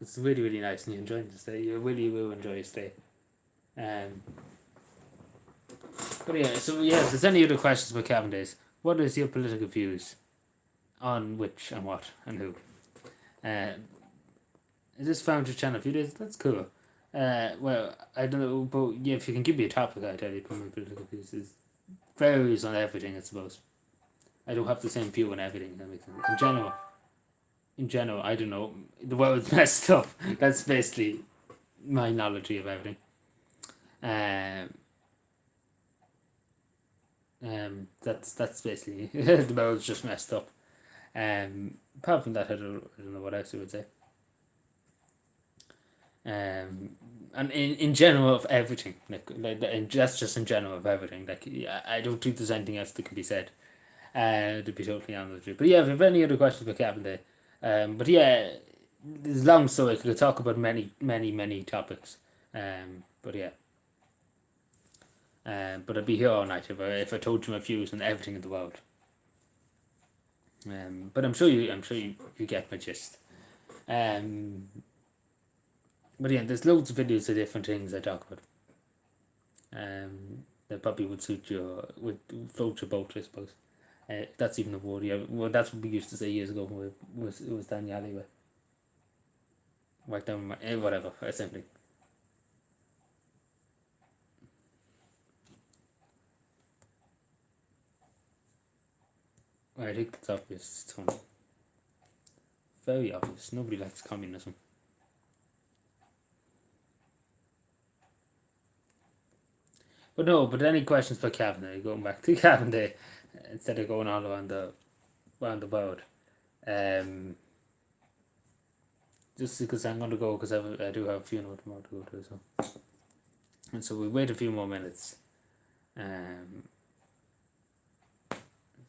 It's really, really nice and you enjoy the stay. You really will enjoy your stay. But yeah, so yeah, if there's any other questions about Cavan Days, what is your political views on which and what and who? Is this found your channel a few days? That's cool. Well, I don't know, but yeah, if you can give me a topic, I tell you, my political views is varies on everything, I suppose. I don't have the same view on everything. That makes sense. In general, I don't know. The world's messed up. That's basically my knowledge of everything. That's basically the world's just messed up. Apart from that, I don't know what else I would say. And in general of everything, and just in general of everything, I don't think there's anything else that can be said. To be totally honest with you, but yeah, if you have any other questions about Captain Day, but yeah, it's long story. I could talk about many topics. But yeah. But I'd be here all night if I told you my views on everything in the world. But I'm sure you get my gist. But yeah, there's loads of videos of different things I talk about. That probably would float your boat, I suppose. That's even a word. Yeah, well, that's what we used to say years ago. It was down the alleyway. Right down my whatever. Simply. I think it's obvious, Tony. Very obvious. Nobody likes communism. But no, but any questions for Cavan Day? Going back to Cavan Day instead of going all around the world. Just because I'm going to go because I do have a funeral tomorrow to go to, so. And so we wait a few more minutes.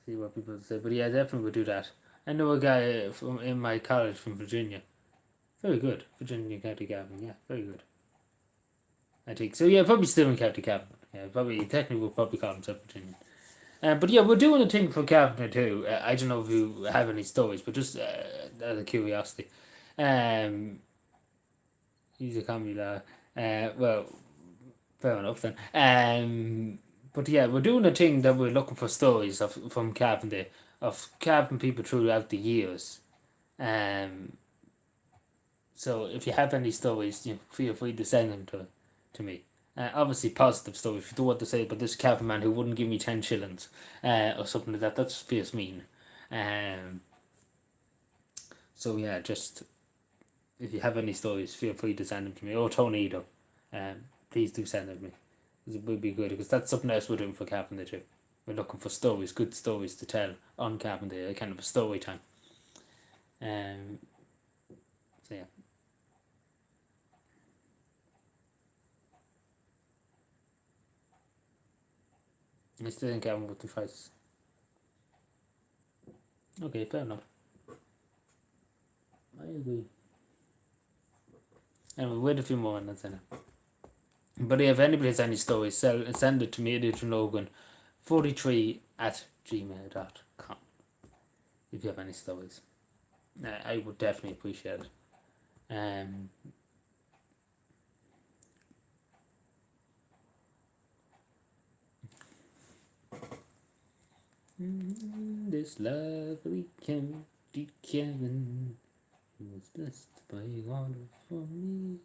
See what people say. But yeah, definitely would do that. I know a guy in my college from Virginia. Very good. Virginia County Cavan, yeah, very good. I think so. Yeah, probably still in County Cavan. Yeah, probably technically we'll probably call himself Virginian. But yeah, we're doing a thing for Cavan too. I don't know if you have any stories, but just out of curiosity. He's a comedy lad. Well, fair enough then. But yeah, we're doing a thing that we're looking for stories from Cavan Day, of Cavan people throughout the years. So if you have any stories, feel free to send them to me. Obviously positive stories. If you don't want to say about this Cavan man who wouldn't give me 10 shillings, or something like that, that just feels mean. So yeah, just if you have any stories, feel free to send them to me, or Tony either. Please do send them to me. It would be good because that's something else we're doing for Cavan Day too. We're looking for stories, good stories to tell on Cavan Day, kind of a story time. So yeah. I still think Cavan with the price. Okay, fair enough. I agree. Anyway, wait a few more minutes then. But if anybody has any stories, send it to me, adrianlogan43@gmail.com. If you have any stories. I would definitely appreciate it. This lovely county cabin was blessed by God for me.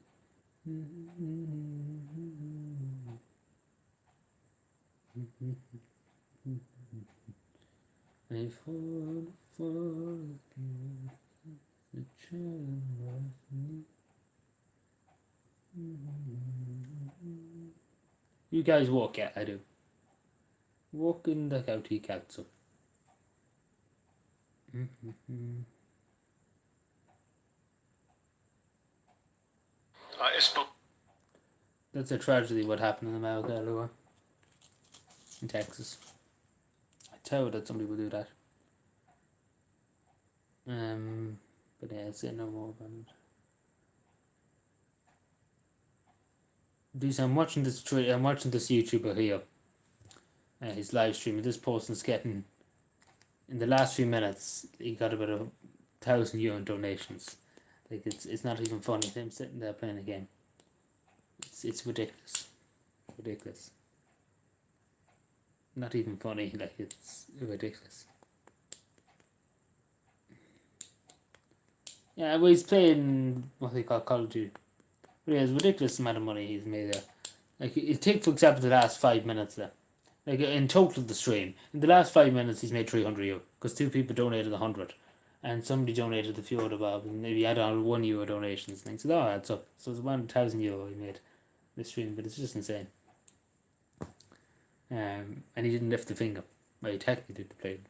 I fall for the child of me. You guys walk, yeah, I do. Walk in the county council. That's a tragedy what happened in America, Lua. In Texas. I tell you that somebody will do that. But yeah, say no more about it. I'm watching this YouTuber here. His live stream. This person's getting, in the last few minutes, he got about €1,000 in donations. Like it's not even funny. Him sitting there playing a game. It's ridiculous. Ridiculous. Not even funny. Like it's ridiculous. Yeah, well, he's playing what they call Call of Duty. But yeah, it's a ridiculous amount of money he's made there. Like, take for example the last 5 minutes there. Like in total the stream, in the last 5 minutes he's made €300 because 2 people donated 100, and somebody donated a few other bob, and maybe add on €1 donations and things. So that adds up. So it's about €1,000 he made this stream, but it's just insane. And he didn't lift the finger. Well, he technically did play,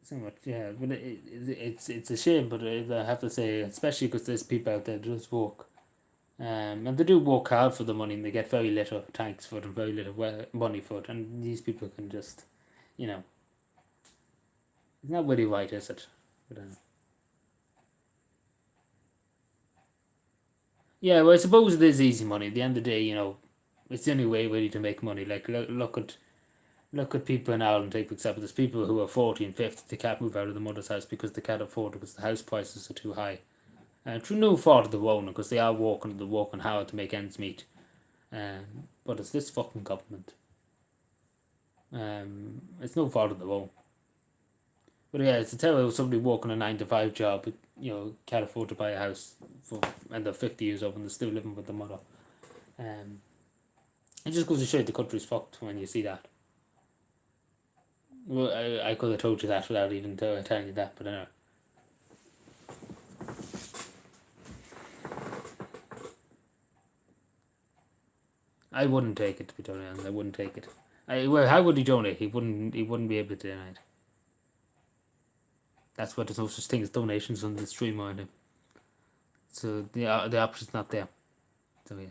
so much, yeah. But it's a shame, but I have to say, especially because there's people out there that just work. And they do work hard for the money, and they get very little thanks for it and very little money for it. And these people can just, it's not really right, is it? But, yeah, well, I suppose it is easy money. At the end of the day, it's the only way really to make money. Like, look at people in Ireland, take for example, there's people who are 40 and 50, they can't move out of the mother's house because they can't afford it, because the house prices are too high. Through no fault of their own, because they are working hard to make ends meet. But it's this fucking government. It's no fault of their own. But yeah, it's a tell somebody working a 9 to 5 job, but, can't afford to buy a house and they're 50 years old and they're still living with the mother. It just goes to show you the country's fucked when you see that. Well, I could have told you that without even telling you that, but anyway. I wouldn't take it, to be totally honest. I wouldn't take it. Well, how would he donate? He wouldn't be able to donate. That's why there's no such thing as donations on the stream or anything. So the option's not there. So yeah.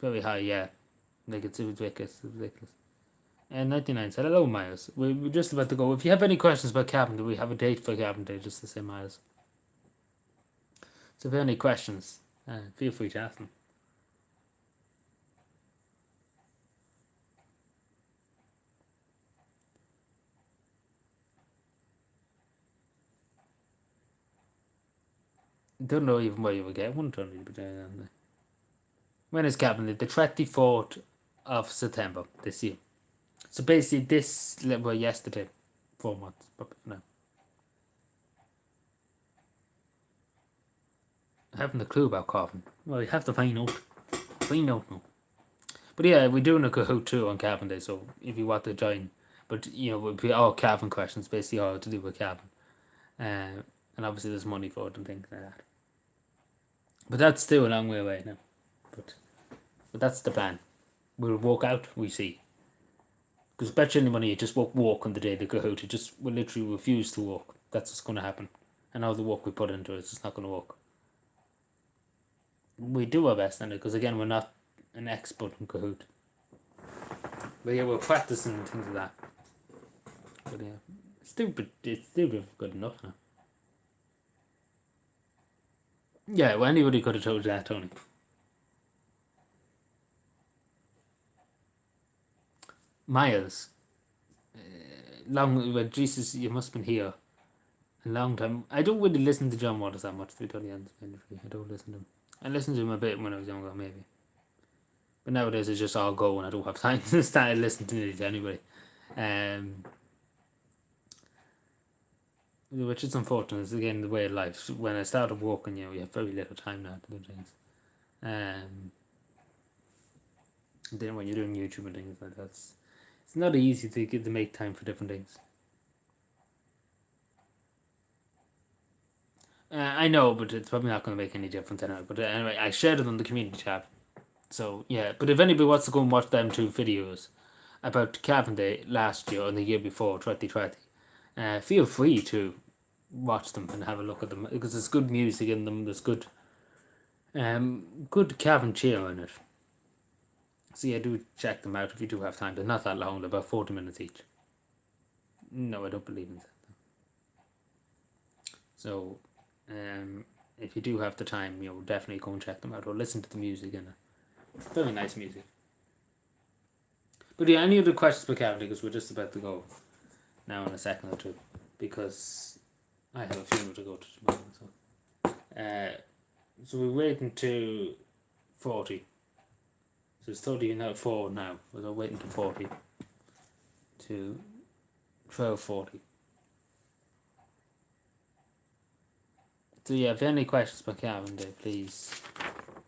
Very high, yeah. Like it's ridiculous. And 99 said, hello, Miles. We're just about to go. If you have any questions about Carpenter, we have a date for Carpenter, just to say, Miles. So if you have any questions, feel free to ask them. Don't know even where you will get one, don't you? When is Carpenter? The 24th of September this year. So basically yesterday, 4 months, probably now. I haven't a clue about Carpenter. Well, you have to find out. No. But yeah, we're doing a Kahoot too on Carpenter, so if you want to join. But, we'll be all Carpenter questions, basically all to do with Carpenter. And obviously there's money for it and things like that. But that's still a long way away now. But that's the plan. We'll walk out, we see. Because bet you any money, you just won't walk on the day of the Kahoot. You will literally refuse to walk. That's what's going to happen. And all the work we put into it, it's just not going to work. We do our best in it, because again, we're not an expert in Kahoot. But yeah, we're practicing and things like that. But yeah, it's still good enough now. Yeah, well, anybody could have told you that, Tony. Miles. Jesus, you must have been here a long time. I don't really listen to John Waters that much, to be totally honest. I don't listen to him. I listened to him a bit when I was younger, maybe. But nowadays it's just all go and I don't have time to start listening to it anyway. Which is unfortunate. It's again the way of life. When I started working, you have very little time now to do things. Then when you're doing YouTube and things like that, it's not easy to make time for different things. I know, but it's probably not going to make any difference anyway. But anyway, I shared it on the community tab. So yeah, but if anybody wants to go and watch them 2 videos about Calvin Day last year and the year before, 2020, feel free to watch them and have a look at them, because there's good music in them. There's good Cavan cheer in it. So yeah, do check them out if you do have time. They're not that long. They're about 40 minutes each. No, I don't believe in that. So, if you do have the time, definitely go and check them out or listen to the music in it. Very nice music. But yeah, any other questions about Cavan? Because we're just about to go now in a second or two, because I have a funeral to go to tomorrow. So we're waiting to 40. So it's 30 now, 4 now. We're waiting to 40 to 12:40. So yeah, if you have any questions about Cavan Day, please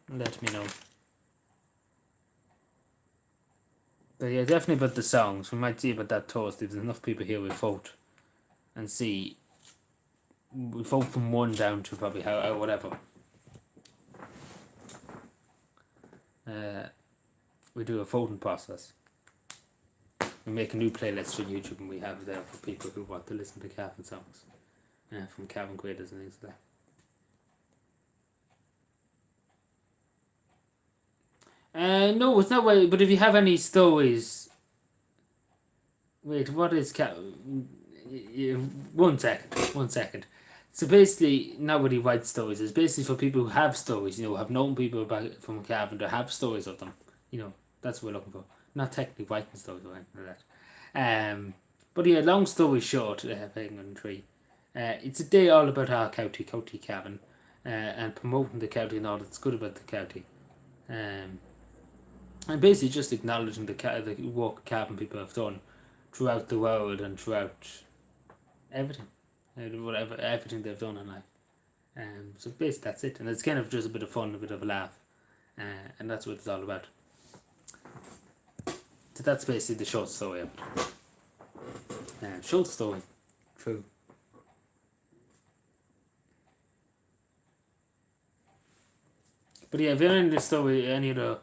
let me know. But yeah, definitely about the songs. We might see about that toast. If there's enough people here, we'll vote and see. We vote from 1 down to probably whatever. We do a voting process. We make a new playlist for YouTube, and we have it there for people who want to listen to Cavan songs, from Cavan creators and things like that. No, it's not way. But if you have any stories, wait, what is Cavan? 1 second. 1 second. So basically, nobody writes stories. It's basically for people who have stories. Have known people from Cavan to have stories of them. That's what we're looking for. Not technically writing stories or anything like that. But yeah, long story short, Penguin Tree. It's a day all about our county Cavan, and promoting the county and all that's good about the county. And basically just acknowledging the work Cavan people have done throughout the world and throughout everything. Everything they've done in life. So basically that's it. And it's kind of just a bit of fun, a bit of a laugh. And that's what it's all about. So that's basically the short story of it. Short story. True. But yeah, if you're in the story, any other...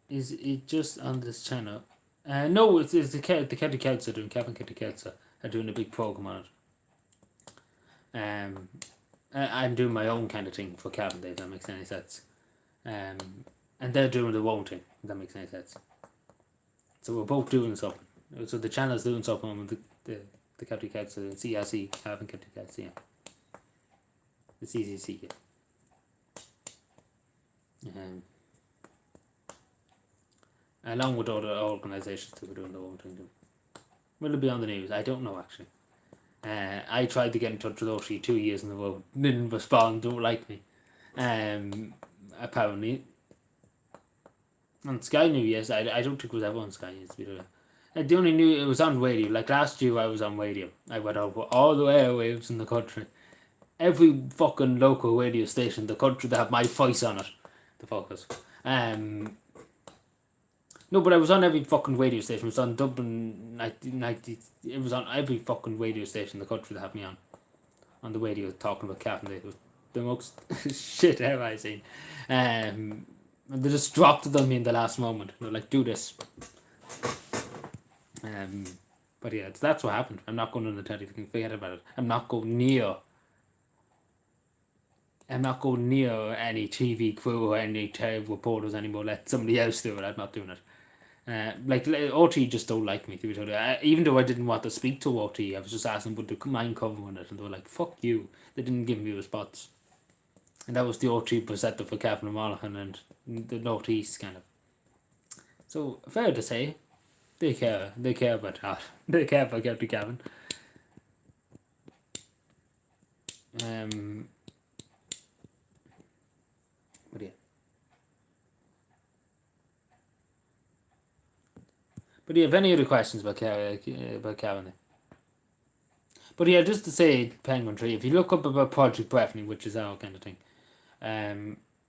Is it just on this channel? No, it's the County Council doing, Cavan County Council are doing a big program on it. I'm doing my own kind of thing for Cavan Day, if that makes any sense. And they're doing their own thing, if that makes any sense. So we're both doing something. So the channel's doing something with the County Council and CRC, Cavan County Council, yeah. The CCC, yeah. Along with other organisations that were doing their own thing too. Will it be on the news? I don't know actually. I tried to get in touch with OT 2 years in a row. Didn't respond, don't like me. Apparently. On Sky News, yes. I don't think it was ever on Sky News. They only knew it was on radio. Like last year I was on radio. I went over all the airwaves in the country. Every fucking local radio station in the country that had my voice on it. The focus. No, but I was on every fucking radio station. It was on Dublin 90. It was on every fucking radio station in the country that had me on the radio talking about Cavan Day. It was the most shit ever I seen. And they just dropped it on me in the last moment. They're like, do this. But yeah, that's what happened. I'm not going on the telly. You can forget about it. I'm not going near any TV crew or any reporters anymore. Let somebody else do it. I'm not doing it. Like OT just don't like me, to be told. Even though I didn't want to speak to OT, I was just asking would they mind covering it, and they were like, fuck you. They didn't give me response. And that was the OT presenter for Cavan and Monaghan and the North East kind of. So fair to say, they care about that. They care about County Cavan. But yeah. But yeah, if any other questions about Cavan. But yeah, just to say, Penguin Tree, if you look up about Project Breifne, which is our kind of thing,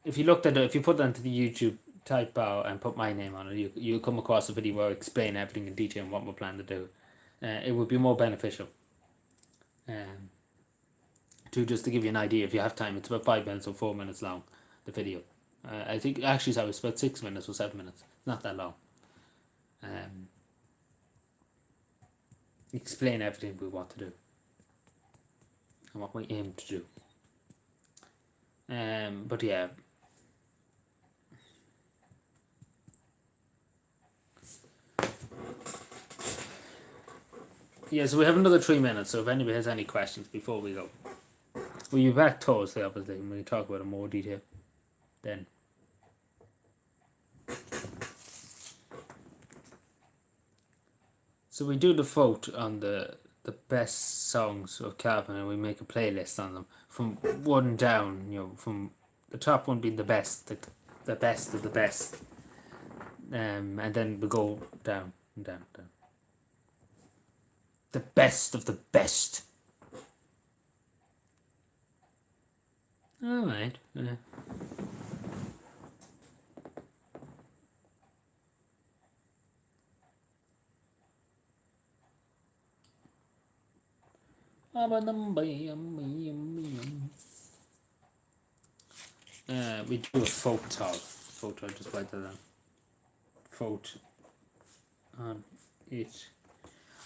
if you looked at it, if you put that into the YouTube type bar and put my name on it, you'll come across a video where I explain everything in detail and what we're planning to do. It would be more beneficial. To give you an idea, if you have time, it's about 5 minutes or 4 minutes long, the video. I think actually it's about 6 minutes or 7 minutes. Not that long. explain everything we want to do and what we aim to do. But yeah. Yeah, so we have another 3 minutes, so if anybody has any questions before we go. We'll be back Thursday, obviously, when we talk about it in more detail then. So we do the vote on the best songs of Calvin, and we make a playlist on them from 1 down, from the top one being the best, the best of the best. And then we go down and down, down. The best of the best. Alright, yeah. We do a folk talk. Folk talk, just write that down. Vote on it.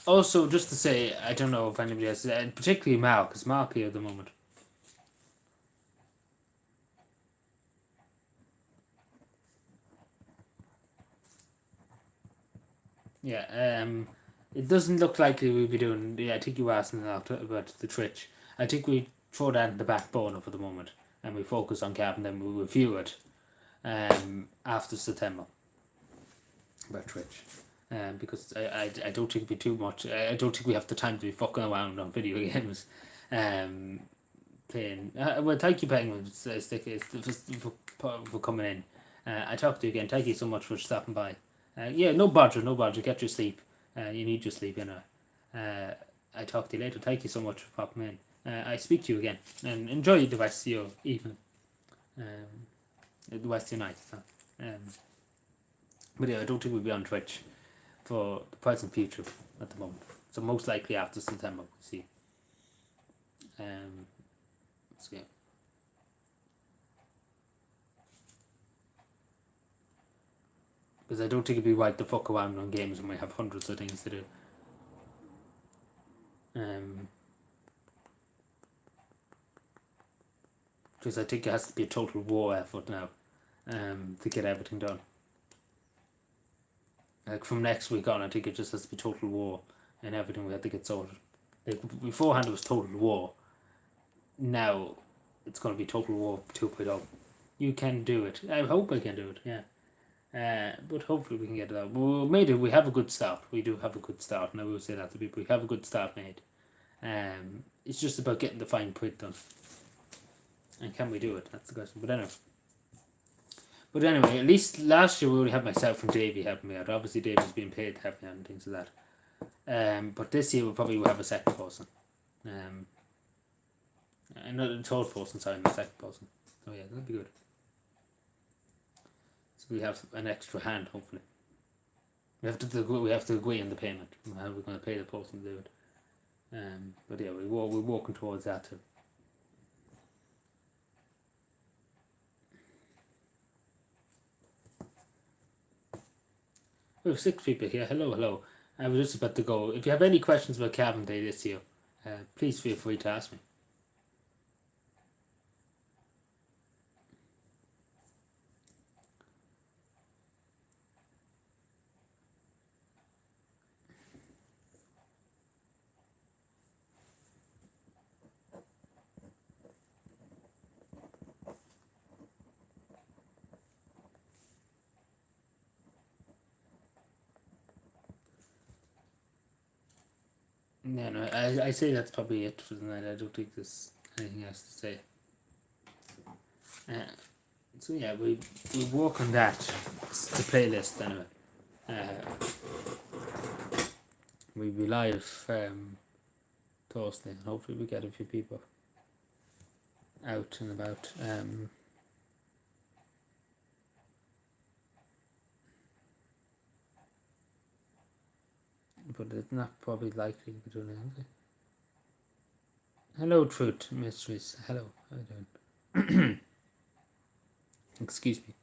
Also, just to say, I don't know if anybody else, particularly Mark, because Mark here at the moment. Yeah, it doesn't look likely we'll be doing. Yeah, I think you were asking about the Twitch. I think we throw that in the back burner for the moment, and we focus on Cap, and then we review it after September about Twitch. Because I don't think it'd be too much. I don't think we have the time to be fucking around on video games. Playing. Well, thank you, Penguin, for coming in. I talked to you again. Thank you so much for stopping by. Yeah, no bother. Get your sleep. You need your sleep, I talk to you later. Thank you so much for popping in. I speak to you again, and enjoy the rest of your evening. The rest of your night. So. But yeah, I don't think we'll be on Twitch for the present future at the moment. So most likely after September, we'll see. So yeah. Because I don't think it'd be right to fuck around on games when we have hundreds of things to do. Because I think it has to be a total war effort now to get everything done. Like from next week on, I think it just has to be total war and everything we have to get sorted. Like beforehand it was total war. Now it's going to be total war 2.0. You can do it. I hope I can do it, yeah. But hopefully we can get it out. We have a good start. We do have a good start, and I will say that to people. We have a good start made. It's just about getting the fine print done. And can we do it? That's the question. But anyway, at least last year we only had myself and Davey helping me out. Obviously Davey's being paid to help me out and things like that. But this year we probably will have a second person. Not a third person, sorry, the second person. So yeah, that'll be good. So we have an extra hand, hopefully. We have to agree on the payment. How we're going to pay the person to do it. But yeah, we're working towards that too. We have 6 people here. Hello. I was just about to go. If you have any questions about Calvin Day this year, please feel free to ask me. Yeah, no, I say that's probably it for the night. I don't think there's anything else to say. So yeah, we work on that. It's the playlist anyway. We'll be live Thursday, and hopefully we get a few people out and about. But it's not probably likely to be doing anything. Hello, Truth Mysteries. Hello, how are you doing? Excuse me.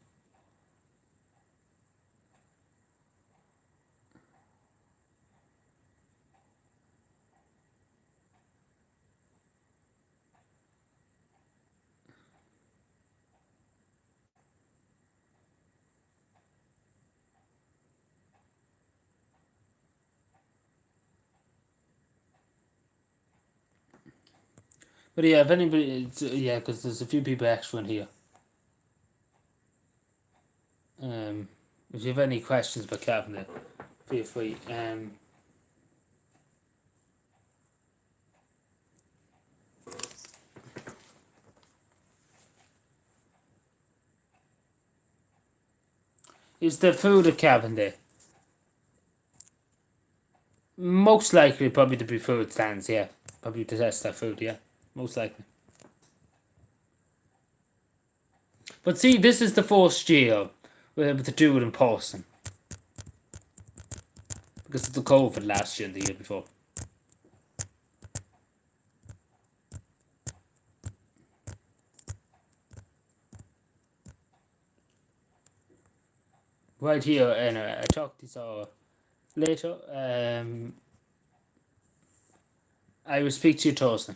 But yeah, if anybody, yeah, because there's a few people extra in here. If you have any questions about Cabinet, feel free. Is the food at Cabinet? Most likely, probably to be food stands, yeah. Probably to test that food, yeah. Most likely. But see, this is the first year we're able to do it in person. Because of the COVID last year and the year before. Right here, anyway, I talked to you later. I will speak to you Thursday.